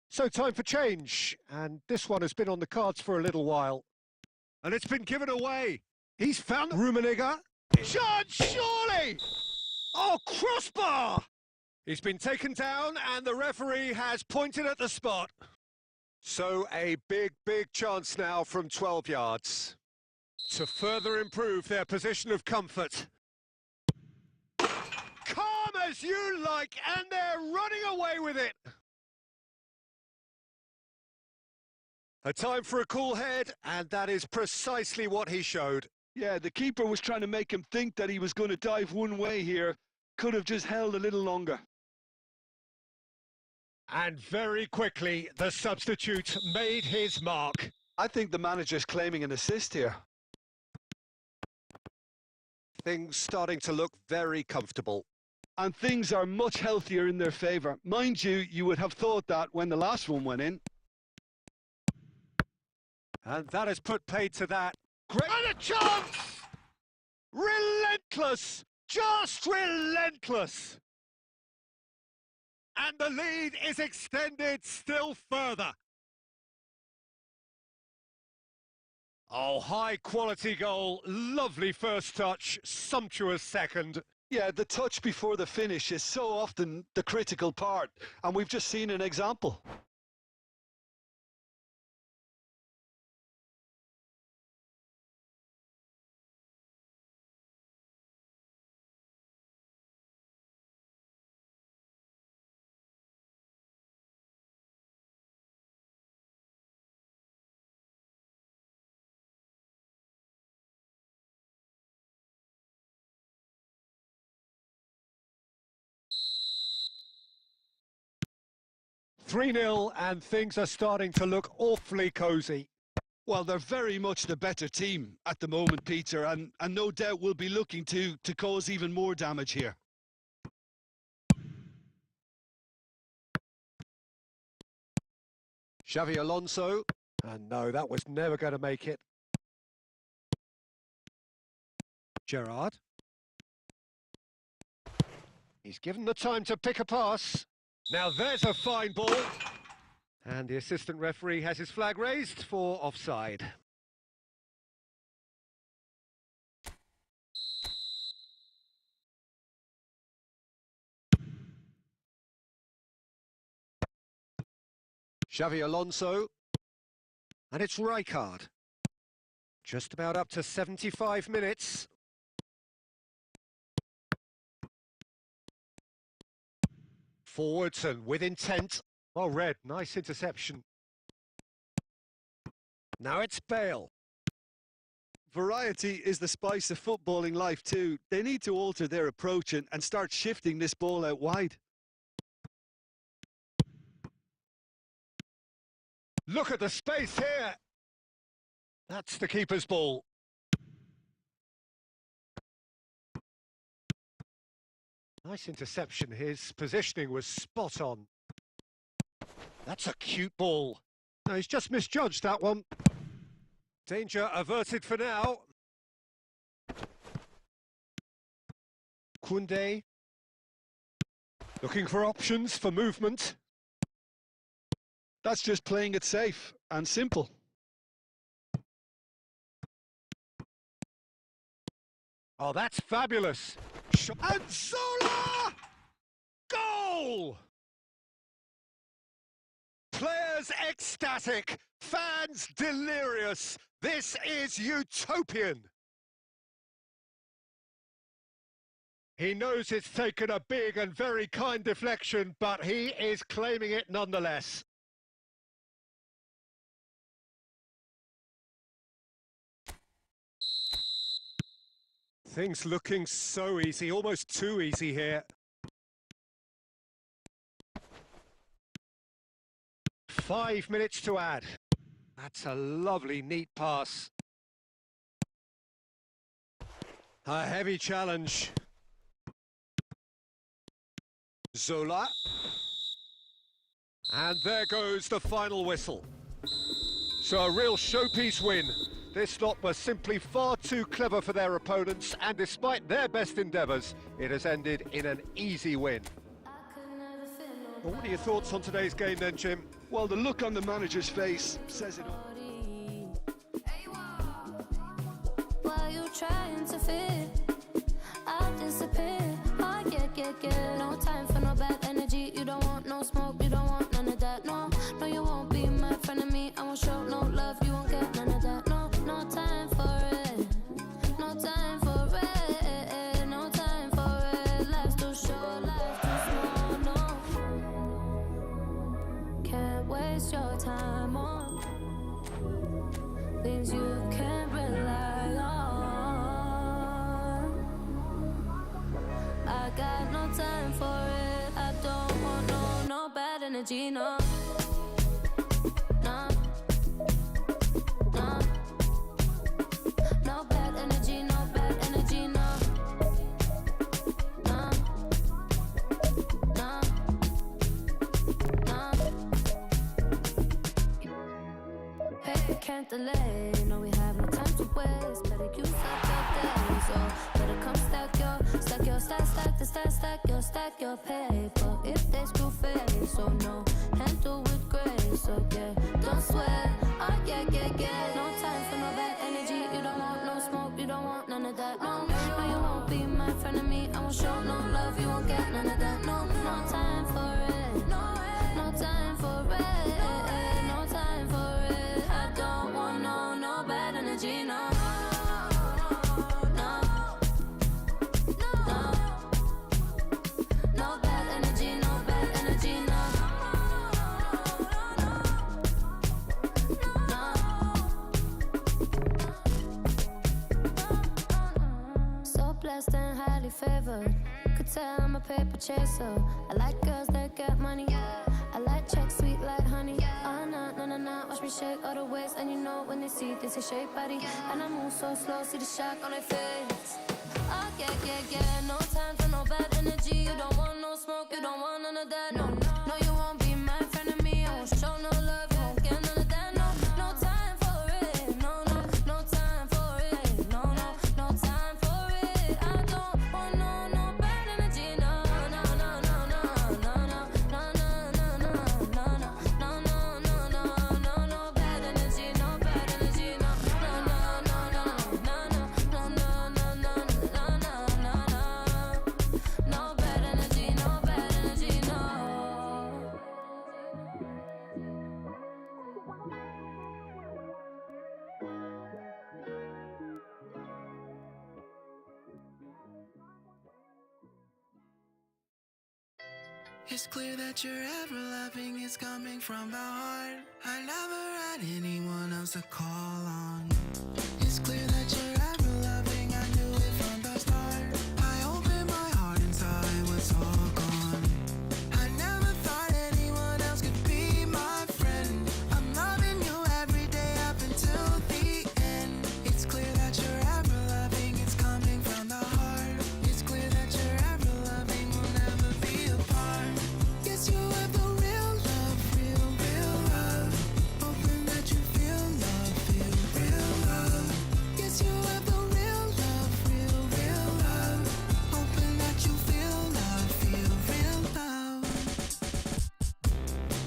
So time for change, and this one has been on the cards for a little while. And it's been given away. He's found Rummenigge. Shot, surely! Oh, crossbar! He's been taken down, and the referee has pointed at the spot. So a big chance now from 12 yards to further improve their position of comfort. Calm as you like, and they're running away with it. A time for a cool head, and that is precisely what he showed. Yeah, the keeper was trying to make him think that he was going to dive one way here. Could have just held a little longer. And very quickly, the substitute made his mark. I think the manager's claiming an assist here. Things starting to look very comfortable. And things are much healthier in their favour. Mind you, you would have thought that when the last one went in. And that has put paid to that. Great. And a chance! Relentless! Just relentless! And the lead is extended still further. Oh, high quality goal, lovely first touch, sumptuous second. Yeah, the touch before the finish is so often the critical part, and we've just seen an example. (3-0) and things are starting to look awfully cosy. Well, they're very much the better team at the moment, Peter, and no doubt will be looking to cause even more damage here. Xavi Alonso, and no, that was never going to make it. Gerrard. He's given the time to pick a pass. Now there's a fine ball. And the assistant referee has his flag raised for offside. Xavi Alonso. And it's Rijkaard. Just about up to 75 minutes. Forwards and with intent. Oh, Red, nice interception. Now it's Bale. Variety is the spice of footballing life too. They need to alter their approach and start shifting this ball out wide. Look at the space here. That's the keeper's ball. Nice interception. His positioning was spot on. That's a cute ball. No, he's just misjudged that one. Danger averted for now. Koundé. Looking for options for movement. That's just playing it safe and simple. Oh, that's fabulous. And Zola! Goal! Players ecstatic, fans delirious. This is utopian. He knows it's taken a big and very kind deflection, but he is claiming it nonetheless. Things looking so easy, almost too easy here. Five minutes to add. That's a lovely, neat pass. A heavy challenge. Zola. And there goes the final whistle. So a real showpiece win. This lot was simply far too clever for their opponents, and despite their best endeavours, it has ended in an easy win. Well, what are your thoughts on today's game then, Jim? Well, the look on the manager's face says it all. While you trying to fit, I'll disappear. Oh, yeah. No time for no bad energy. You don't want no smoke, you don't want none of that. No, you won't be my friend of me. I won't show no love, you won't get none of that. No time for it. No time for it. No time for it. Life's too short, life's too small. No, can't waste your time on things you can't rely on. I got no time for it. I don't want no bad energy, no. paper can't delay. No, we have no time to waste. Better use up your days. Oh, better come stack your stack your paper. If they screw face, so no, handle with grace. So yeah, don't sweat. Oh yeah. No time for no bad energy. You don't want no smoke. You don't want none of that. No, you won't be my friend of me. I won't show no love. You won't get none of that. No time for it. No time for it. No time for it. I don't want no bad energy. No. No bad energy, no bad energy, no. So blessed and highly favored. Could tell I'm a paper chaser. I like girls that get money. I like checks sweet like honey. Oh no, watch me shake all the ways. And you know when they see this, they shake body. And I move so slow, see the shock on their face. Oh yeah. No time for no bad energy. You don't want no smoke, you don't want none of that. No, you won't be my friend of me. I won't show no love, you won't get none of that. No time for it. No time for it. No time for it. I don't want no bad energy. No bad energy. No bad energy. No bad energy. No bad energy. No. It's clear that your ever loving is coming from the heart. I never had anyone else to call on. It's clear that you're ever loving, I knew it from the start. I opened my heart and saw it was all gone. I never thought anyone else could be my friend. I'm loving you every day up until the end. It's clear that you're ever loving, it's coming from the heart. It's clear that you're ever loving, we'll never be apart. Yes, you have the real love, real love. Hoping that you feel love, feel real love. Yes, you have the real love, real love. Hoping that you feel love, feel real love.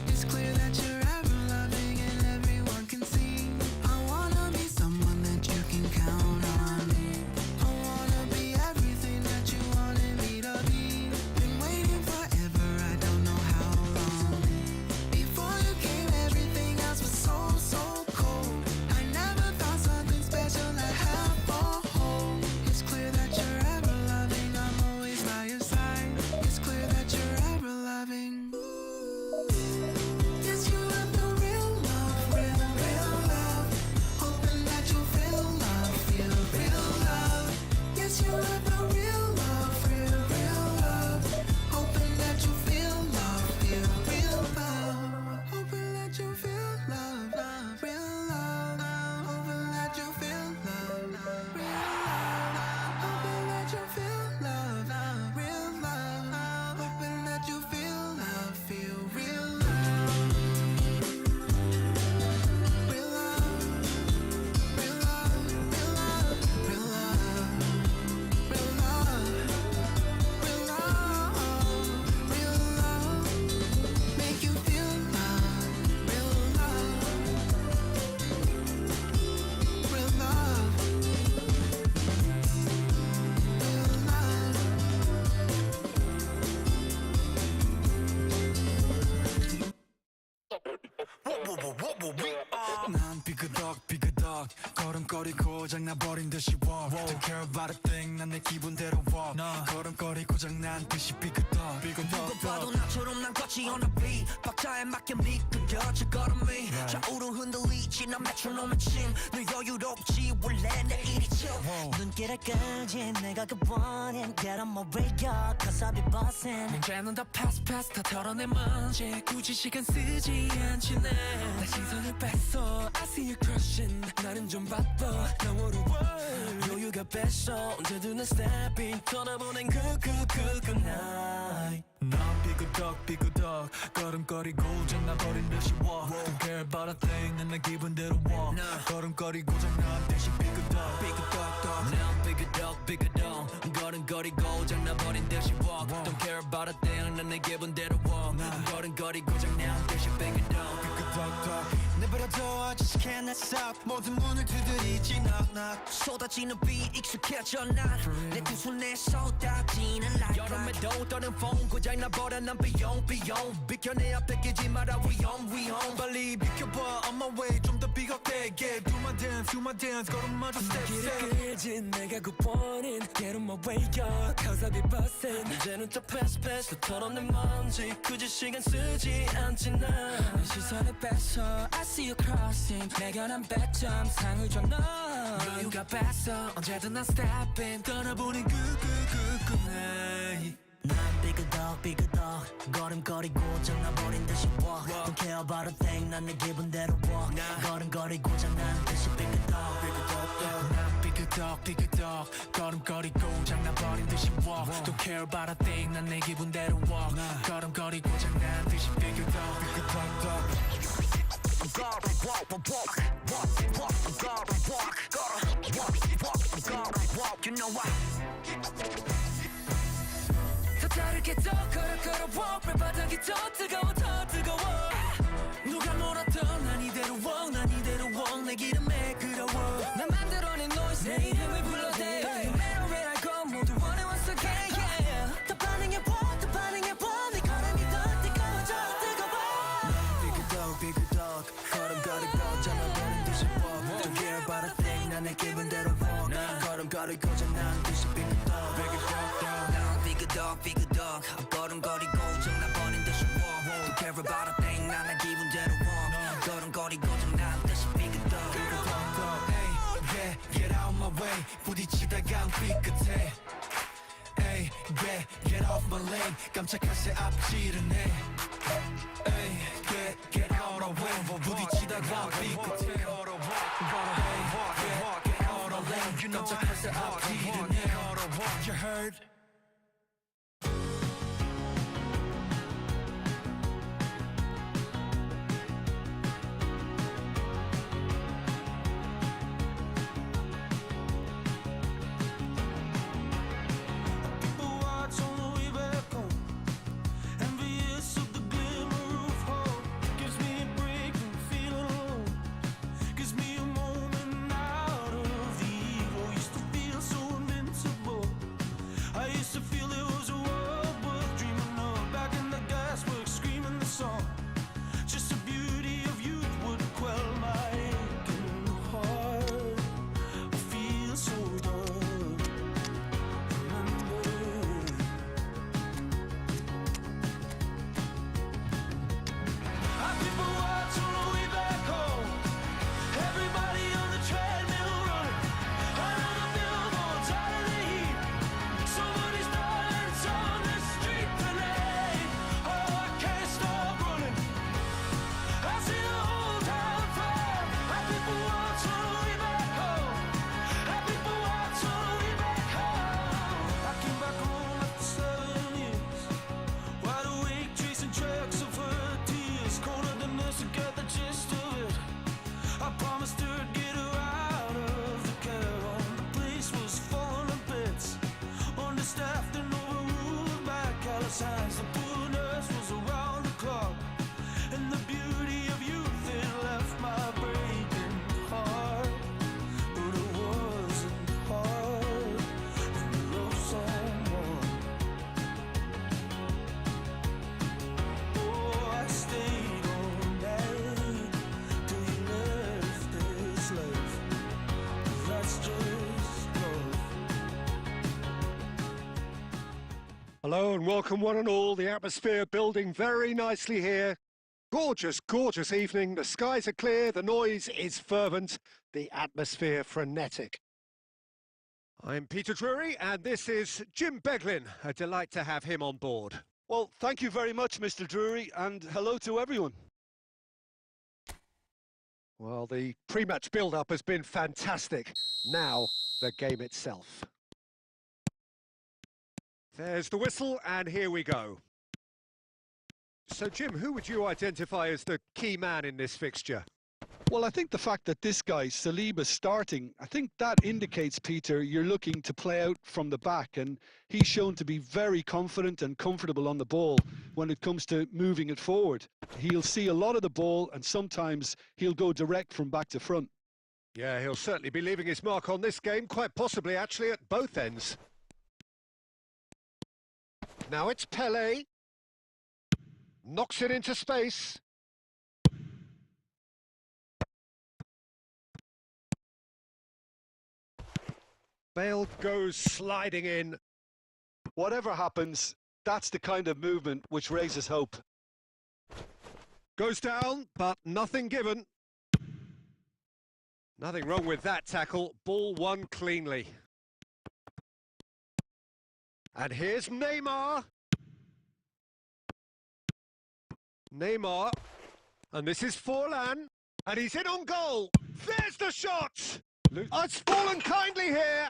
It's clear that you're ever loving and everyone can see. I wanna be someone that you can count on. I wanna be everything that you wanted me to be. Been waiting forever, I don't know how long. Before you came, everything else was so cold. I never thought something special I'd have for home. It's clear that you're ever loving, I'm always by your side. It's clear that you're ever loving. Yes, you have the real love, real love. Hoping that you feel love, feel real love. Yes, you have the real love, real love. Hoping that you feel love, feel real love. Hoping that you feel love, real love. Hoping that you feel love, real love. Hoping that you feel love, real love. Hoping that you feel love, feel real love. Real love, real love, real love, real love, real love, real love, real love. Make you feel love, real love, real love, 난 삐그덕 걸음걸이 고장나버린 듯이 walk Don't care about a thing 난 내 기분대로 walk 걸음걸이 고장난 듯이 삐그덕 누가 봐도 나처럼 난 걷지 on the beat 박자에 맞게 미끄러져 걸음이 좌우로 흔들리지 난 메트로놈의 침늘 여유롭지 원래 내 일이죠 눈길에까지 내가 그 원인 Get on my radio cause I'll be bossing 문제는 다 pass 다 털어내 먼지 굳이 시간 쓰지 않지 내 시선을 뺐어 I see you crushing 나는 좀 바빠 Now what a world 여유가 뺐어 언제든 내 stepping 떠나보낸 good night 난 삐그덕 걸음걸이 고장나버린 듯이 walk Don't care about a thing 난 내 기분 기분 대로 walk 걸음걸이 고장난 대신 삐그덕 난 삐그덕 걸음걸이고 장난버린 듯이 walk Don't care about a thing 난 내 기분 대로 walk 걸음걸이 고장난 대신 삐그덕 내버려둬 I just can't stop 모든 문을 두드리지 knock knock 쏟아지는 비 익숙해져 난내 두 손에 쏟아지는 light 여름에도 떠는 폰 고장나버려 난 비용 비켜내 앞에 끼지 마라 위험 빨리 비켜봐 on my way 좀 더 비겁되게 Do my dance 걸음마저 step 길을 끌지 내가 굿보는 Get on my way up Cause I be bustin' 이제는 또 패스 또 털어내 먼지 굳이 시간 쓰지 않지 난내 시선을 뺏어 I see you crossing 내가 난 100점 상을 줘 너 여유가 뺐어 언제든 난 stepping 떠나보니 끄끄끄끄 난 삐그덕 걸음걸이고 장난버린 듯이 walk Don't care about a thing 난 내 기분대로 walk 걸음걸이 고장난 듯이 삐그덕 난 삐그덕 걸음걸이고 장난버린 듯이 walk Don't care about a thing 난 내 기분대로 walk 걸음걸이 고장난 듯이 삐그덕 You know why 더 다르게 더 걸어 발바닥이 더 뜨거워 누가 뭐라던 난 이대로 walk 내 기름에 그려워 난 만들어낸 noise 내 이름을 불러대 No matter where I go 모두 원해 once again yeah 더 반응해봐 내 걸음이 더 뜨거워져 삐그덕 걸음걸이고 장난버린 듯이 walk Don't care about a thing 난 내 기분대로 walk 걸음걸이 고장난 듯이 삐그덕 걸음걸이고 장난버린 듯이 walk Don't care about a thing 난 내 기분대로 walk 걸음걸이고 장난 듯이 삐그덕 Hey, get out my way 부딪히다가 삐끗해 Hey, get off my lane 깜짝한 새 앞질은 해 Hey, get out of way 부딪히다가 삐끗해 Hey, get out of lane 깜짝한 새 앞질은 해 You heard? Hello and welcome one and all. The atmosphere building very nicely here. Gorgeous, gorgeous evening. The skies are clear, the noise is fervent, the atmosphere frenetic. I'm Peter Drury and this is Jim Beglin. A delight to have him on board. Well, thank you very much, Mr. Drury, and hello to everyone. Well, the pre-match build-up has been fantastic. Now, the game itself. There's the whistle, and here we go. So, Jim, who would you identify as the key man in this fixture? Well, I think the fact that this guy, Saliba's starting, I think that indicates, Peter, you're looking to play out from the back, and he's shown to be very confident and comfortable on the ball when it comes to moving it forward. He'll see a lot of the ball, and sometimes he'll go direct from back to front. Yeah, he'll certainly be leaving his mark on this game, quite possibly actually at both ends. Now it's Pele. Knocks it into space. Bale goes sliding in. Whatever happens, that's the kind of movement which raises hope. Goes down, but nothing given. Nothing wrong with that tackle. Ball won cleanly. And here's Neymar. Neymar. And this is Forlan. And he's in on goal. There's the shot! It's fallen kindly here.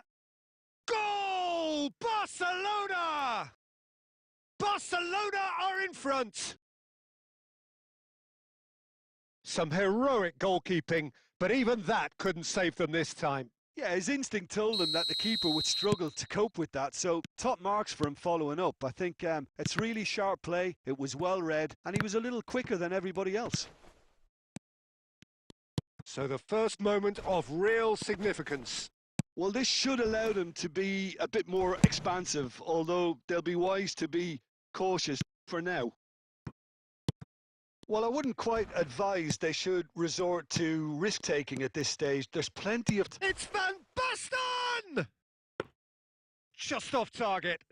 Goal! Barcelona! Barcelona are in front. Some heroic goalkeeping, but even that couldn't save them this time. Yeah, his instinct told him that the keeper would struggle to cope with that, so top marks for him following up. I think it's really sharp play, it was well read, and he was a little quicker than everybody else. So the first moment of real significance. Well, this should allow them to be a bit more expansive, although they'll be wise to be cautious for now. Well, I wouldn't quite advise they should resort to risk-taking at this stage. There's plenty of... It's Van Basten! Just off target.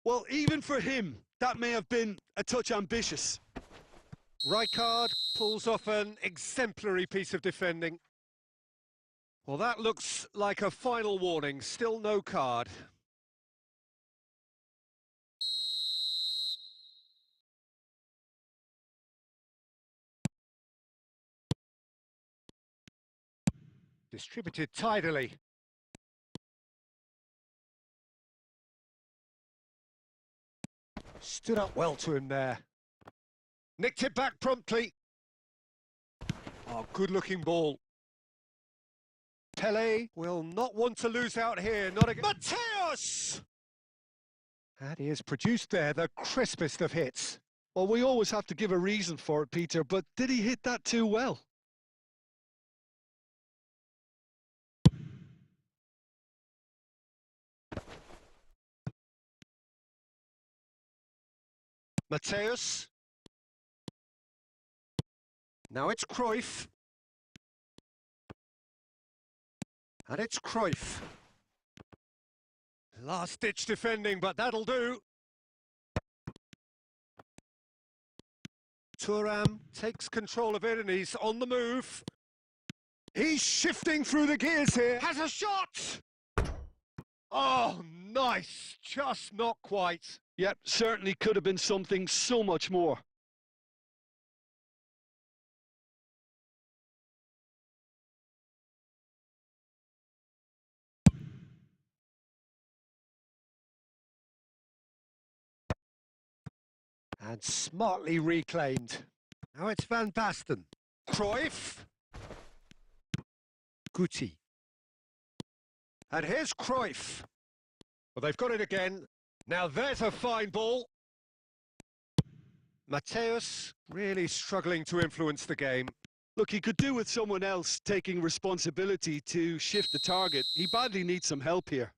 Well, even for him, that may have been a touch ambitious. Rijkaard pulls off an exemplary piece of defending. Well, that looks like a final warning. Still no card. Distributed tidily. Stood up well to him there. Nicked it back promptly. Oh, good-looking ball. Pele will not want to lose out here. Not again. Mateus! And he has produced there the crispest of hits. Well, we always have to give a reason for it, Peter, but did he hit that too well? Mateus. Now it's Cruyff. And it's Cruyff. Last-ditch defending, but that'll do. Thuram takes control of it and he's on the move. He's shifting through the gears here. Has a shot! Oh, nice. Just not quite. Yep, certainly could have been something so much more. And smartly reclaimed. Now it's Van Basten. Cruyff. Guti. And here's Cruyff. Well, they've got it again. Now there's a fine ball. Mateus really struggling to influence the game. Look, he could do with someone else taking responsibility to shift the target. He badly needs some help here.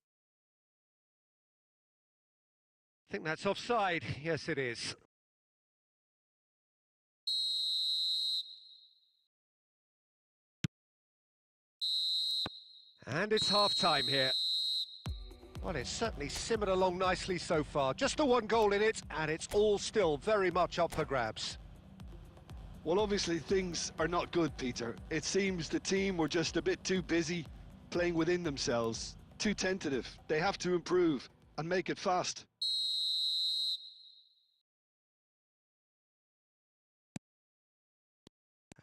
I think that's offside. Yes, it is. And it's half-time here. Well, it's certainly simmered along nicely so far. Just the one goal in it, and it's all still very much up for grabs. Well, obviously things are not good, Peter. It seems the team were just a bit too busy playing within themselves, too tentative. They have to improve and make it fast.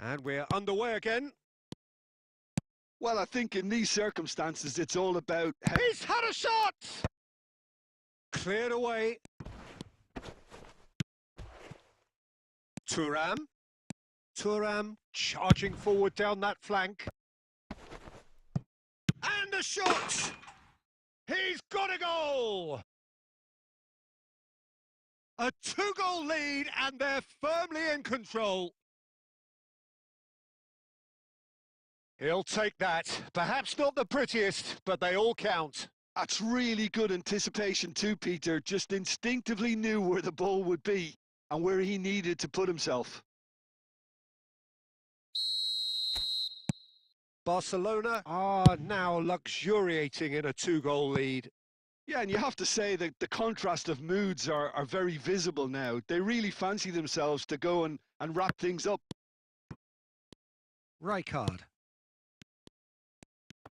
And we're underway again. Well, I think in these circumstances, it's all about... He's had a shot! Cleared away. Thuram. Thuram Charging forward down that flank. And the shot! He's got a goal! A 2-goal lead, and they're firmly in control. He'll take that. Perhaps not the prettiest, but they all count. That's really good anticipation too, Peter. Just instinctively knew where the ball would be and where he needed to put himself. Barcelona are now luxuriating in a 2-goal lead. Yeah, and you have to say that the contrast of moods are very visible now. They really fancy themselves to go and wrap things up. Rijkaard.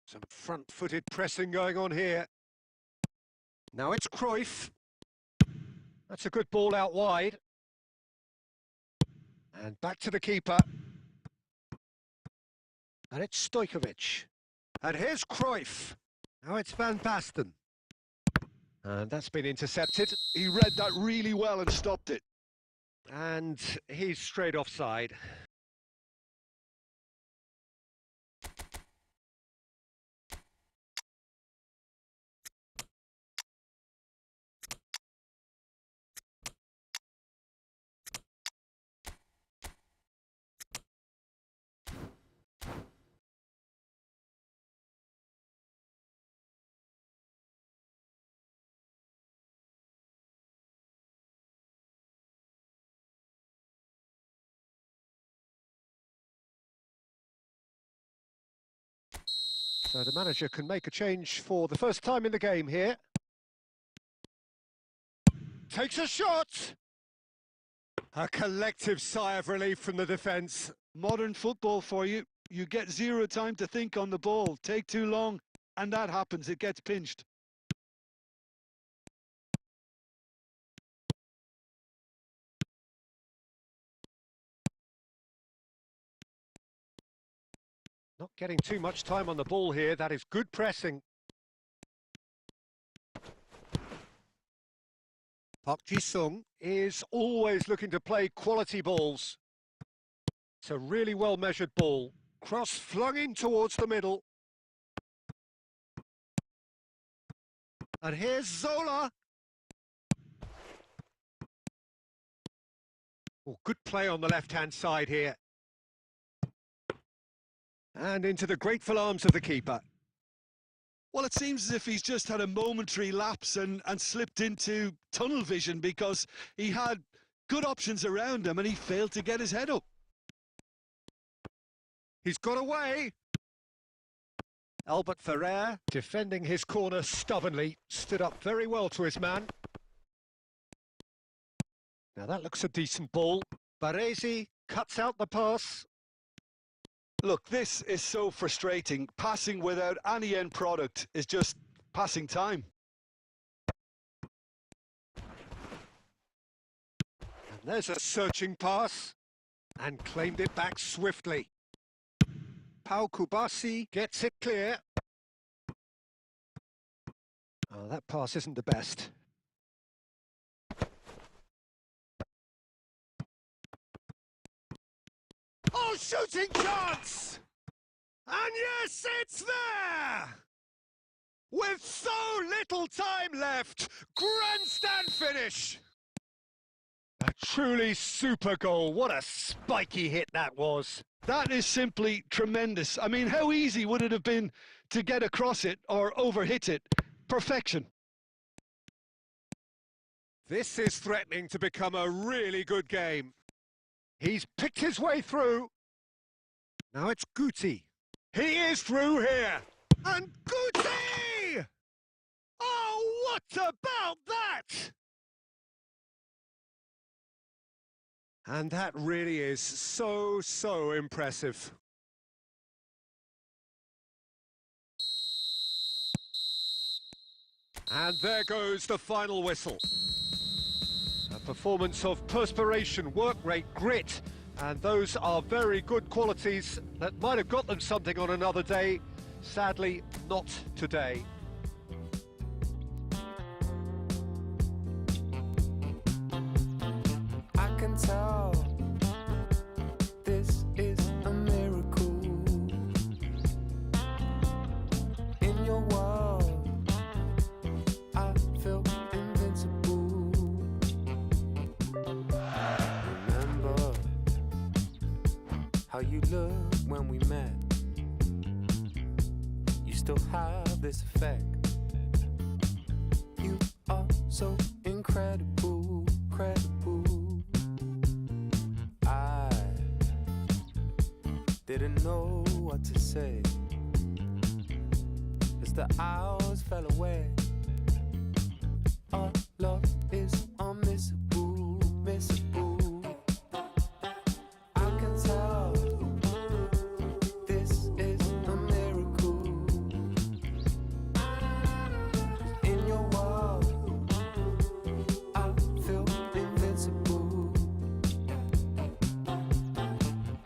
Some front-footed pressing going on here. Now it's Cruyff. That's a good ball out wide. And back to the keeper. And it's Stojkovic. And here's Cruyff. Now it's Van Basten. And that's been intercepted. He read that really well and stopped it. And he's straight offside. So the manager can make a change for the first time in the game here. Takes a shot! A collective sigh of relief from the defence. Modern football for you. You get zero time to think on the ball. Take too long, and that happens. It gets pinched. Not getting too much time on the ball here. That is good pressing. Park Ji-sung is always looking to play quality balls. It's a really well-measured ball. Cross flung in towards the middle. And here's Zola. Oh, good play on the left-hand side here. And into the grateful arms of the keeper. Well, it seems as if he's just had a momentary lapse and slipped into tunnel vision because he had good options around him and he failed to get his head up. He's got away. Albert Ferrer, defending his corner stubbornly, stood up very well to his man. Now that looks a decent ball. Baresi cuts out the pass. Look, this is so frustrating. Passing without any end product is just passing time. And there's a searching pass. And claimed it back swiftly. Pau Kubasi gets it clear. Oh, that pass isn't the best. Oh, shooting chance! And yes, it's there! With so little time left, grandstand finish! A truly super goal. What a spiky hit that was. That is simply tremendous. I mean, how easy would it have been to get across it or overhit it? Perfection. This is threatening to become a really good game. He's picked his way through. Now it's Guti. He is through here. And Guti! Oh, what about that? And that really is so impressive. And there goes the final whistle. A performance of perspiration, work rate, grit, and those are very good qualities that might have got them something on another day. Sadly, not today. I can tell this is a your world, I feel invincible. Remember how you looked when we met. You still have this effect. You are so incredible, credible. I didn't know what to say as the hours fell away. Our love is unmissable, missable. I can tell this is a miracle. In your world, I feel invincible.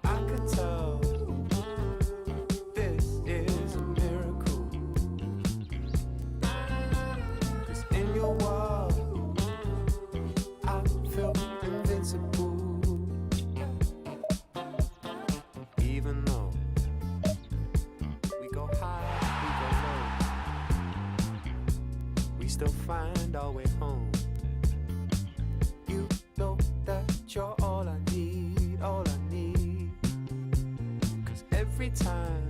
I can tell this is a miracle. 'Cause in your world, I feel invincible. Even though we go high, we go low, we still find our way home. You know that you're all I need, all I need. 'Cause every time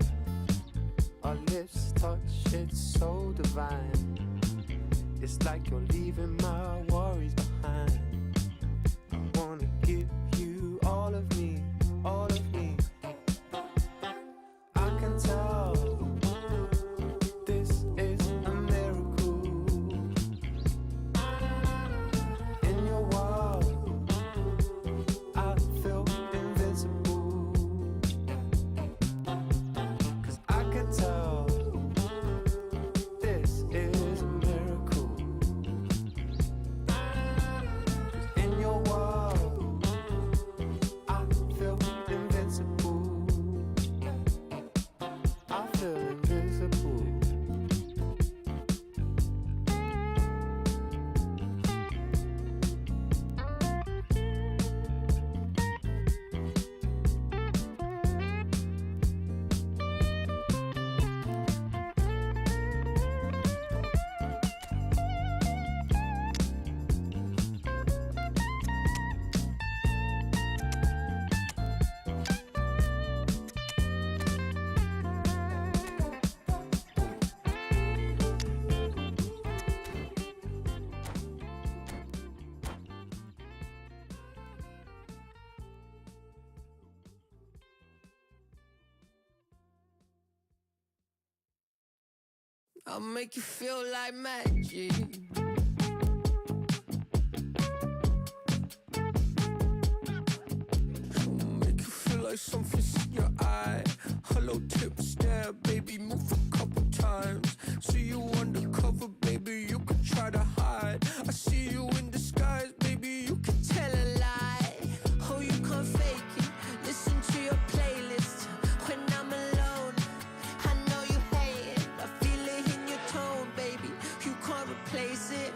our lips touch, it's so divine. It's like you're leaving my worries behind. I wanna give you all of me, all of me. I can tell this is a miracle. In your world, I feel invincible. 'Cause I can tell this is a miracle. 'Cause in your world, I feel invincible. I feel invincible. I'll make you feel like magic. I'll make you feel like something's in your eye. Hello, tip stare, baby, move a couple times. See you undercover, baby, you can try to hide. I see you in disguise, baby, you can tell a lie. Oh, you can't fake it. Listen to your playlist when I'm alone. I know you hate it. I feel it in your tone, baby. You can't replace it.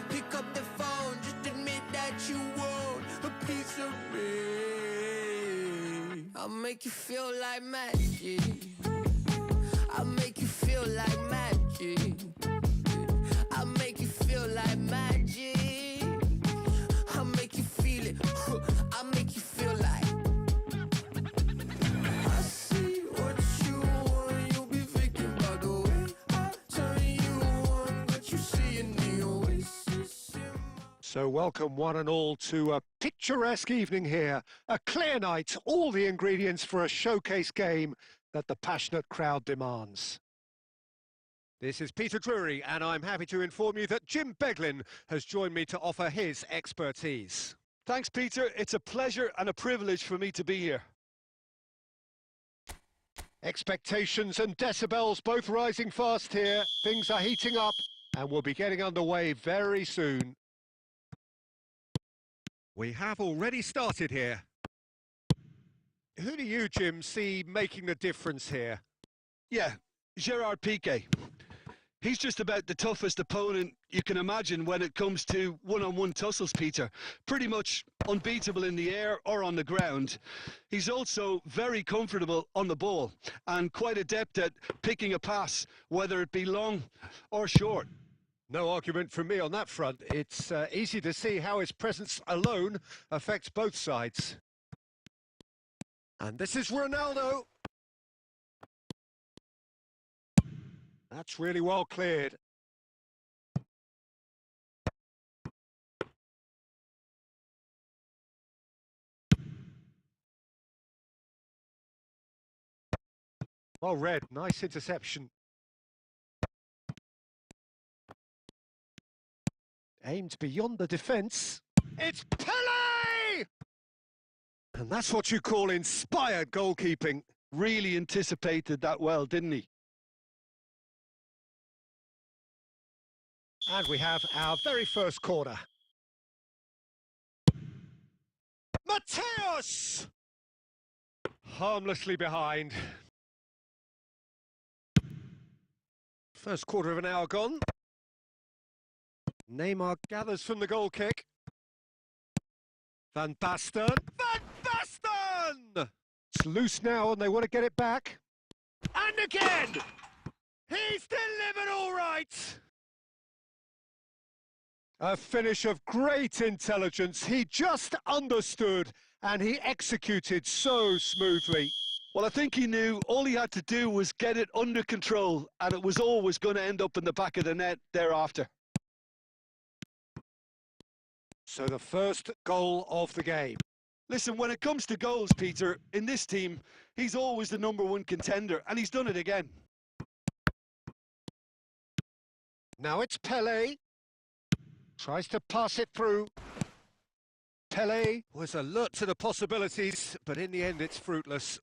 Pick up the phone, just admit that you want a piece of me. I'll make you feel like magic. I'll make you feel like magic. I'll make you feel like magic. I'll make you feel it. I'll make you feel like. I see what you want. You'll be thinking about the way I turn you on. But you see in the oasis. So welcome one and all to a picturesque evening here. A clear night, all the ingredients for a showcase game that the passionate crowd demands. This is Peter Drury, and I'm happy to inform you that Jim Beglin has joined me to offer his expertise. Thanks, Peter. It's a pleasure and a privilege for me to be here. Expectations and decibels both rising fast here. Things are heating up and we'll be getting underway very soon. We have already started here. Who do you, Jim, see making the difference here? Yeah, Gerard Piqué. He's just about the toughest opponent you can imagine when it comes to one-on-one tussles, Peter. Pretty much unbeatable in the air or on the ground. He's also very comfortable on the ball and quite adept at picking a pass, whether it be long or short. No argument from me on that front. It's easy to see how his presence alone affects both sides. And this is Ronaldo. That's really well cleared. Well read, nice interception. Aimed beyond the defence. It's Pele! And that's what you call inspired goalkeeping. Really anticipated that well, didn't he? And we have our very first corner. Mateus! Harmlessly behind. First quarter of an hour gone. Neymar gathers from the goal kick. Van Basten. Van Basten! It's loose now and they want to get it back. And again! He's delivered all right! A finish of great intelligence. He just understood and he executed so smoothly. Well, I think he knew all he had to do was get it under control, and it was always going to end up in the back of the net thereafter. So the first goal of the game. Listen, when it comes to goals, Peter, in this team, he's always the #1 contender, and he's done it again. Now it's Pele. Tries to pass it through. Pele was alert to the possibilities, but in the end it's fruitless.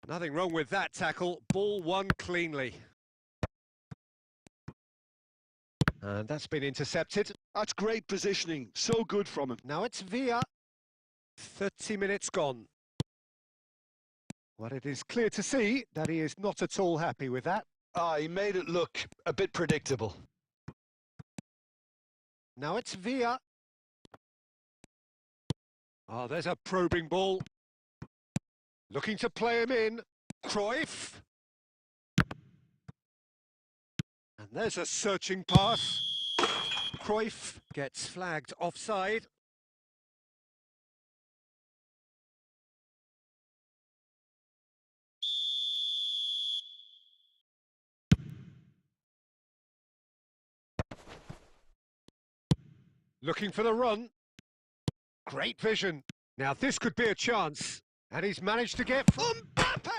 Nothing wrong with that tackle. Ball won cleanly. And that's been intercepted. That's great positioning. So good from him. Now it's Villa. 30 minutes gone. Well, it is clear to see that he is not at all happy with that. He made it look a bit predictable. Now it's Villa. Oh, there's a probing ball. Looking to play him in. Cruyff. And there's a searching pass. Cruyff gets flagged offside. Looking for the run. Great vision. Now this could be a chance. And he's managed to get Mbappe!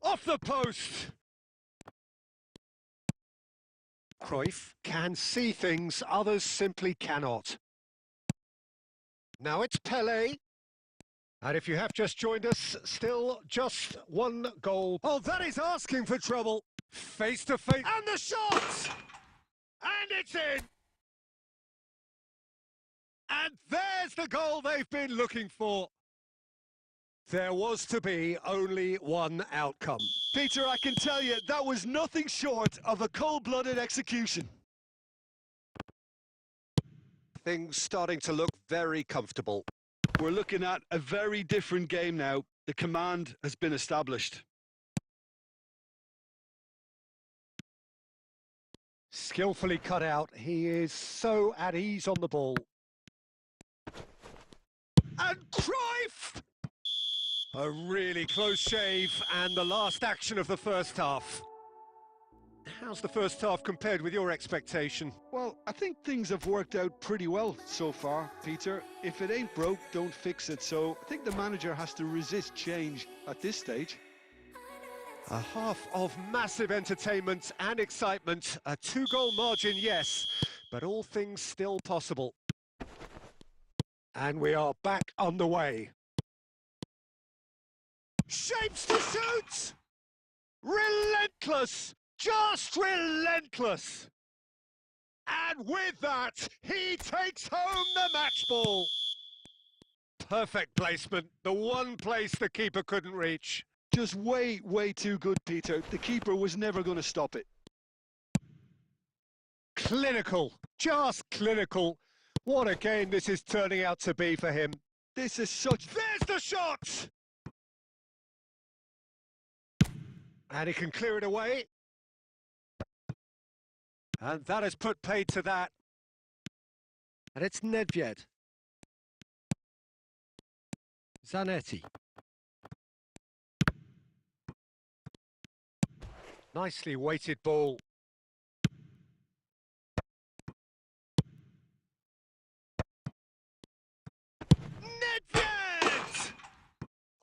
Off the post! Cruyff can see things others simply cannot. Now it's Pele. And if you have just joined us, still just one goal. Oh, that is asking for trouble. Face to face. And the shot! And it's in! And there's the goal they've been looking for. There was to be only one outcome. Peter, I can tell you, that was nothing short of a cold-blooded execution. Things starting to look very comfortable. We're looking at a very different game now. The command has been established. Skillfully cut out. He is so at ease on the ball. And Cruyff! A really close shave, and the last action of the first half. How's the first half compared with your expectation? Well, I think things have worked out pretty well so far, Peter. If it ain't broke, don't fix it. So I think the manager has to resist change at this stage. A half of massive entertainment and excitement. A 2-goal margin, yes, but all things still possible. And we are back underway. Shapes to shoot! Relentless! Just relentless! And with that, he takes home the match ball. Perfect placement, the one place the keeper couldn't reach. Just way, way too good, Peter. The keeper was never going to stop it. Clinical, just clinical. What a game this is turning out to be for him. This is such... There's the shot! And he can clear it away. And that has put paid to that. And it's Nedved. Zanetti. Nicely weighted ball. Nedved!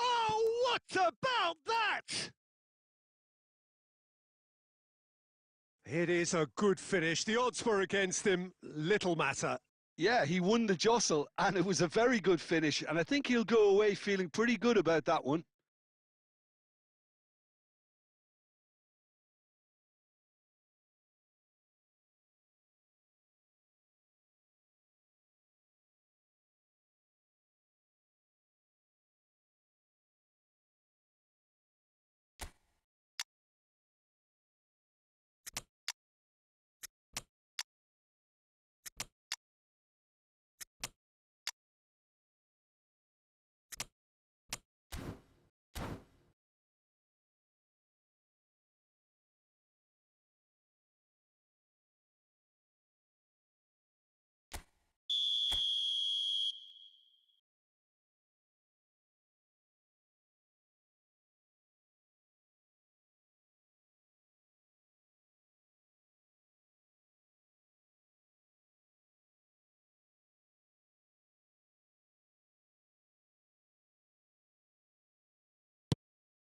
Oh, what about that? It is a good finish. The odds were against him. Little matter. Yeah, he won the jostle, and it was a very good finish, and I think he'll go away feeling pretty good about that one.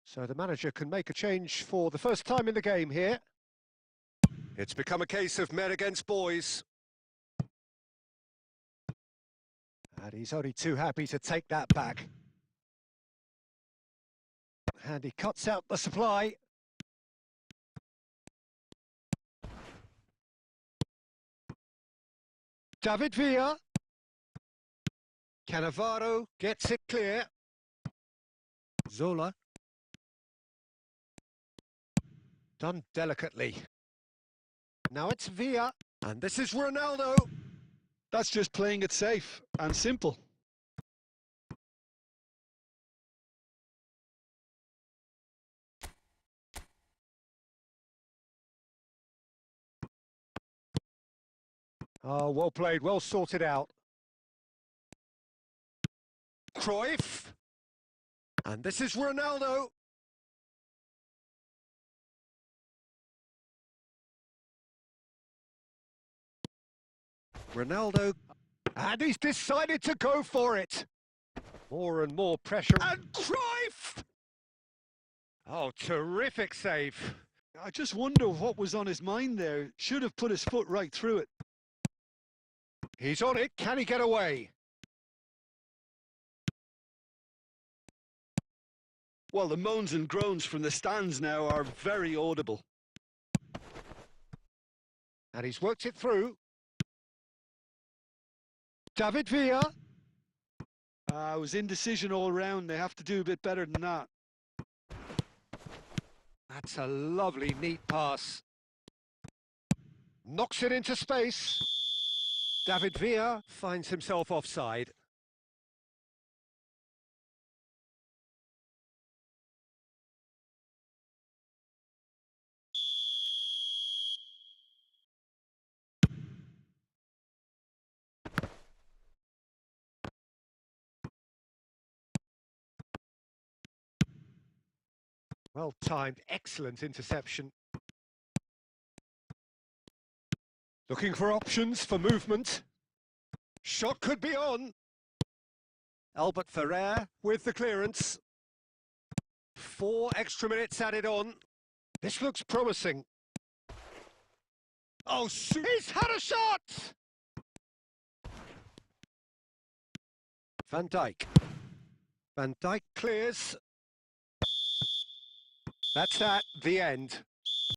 So the manager can make a change for the first time in the game here. It's become a case of men against boys. And he's only too happy to take that back. And he cuts out the supply. David Villa. Cannavaro gets it clear. Zola. Done delicately. Now it's Villa, and this is Ronaldo. That's just playing it safe and simple. Oh, well played, well sorted out. Cruyff. And this is Ronaldo. Ronaldo, and he's decided to go for it. More and more pressure, and Cruyff! Oh, terrific save. I just wonder what was on his mind there. Should have put his foot right through it. He's on it, can he get away? Well, the moans and groans from the stands now are very audible. And he's worked it through. David Villa. It was indecision all round. They have to do a bit better than that. That's a lovely, neat pass. Knocks it into space. David Villa finds himself offside. Well timed, excellent interception. Looking for options for movement. Shot could be on. Albert Ferrer with the clearance. 4 extra minutes added on. This looks promising. Oh, he's had a shot! Van Dijk. Van Dijk clears. That's that, the end.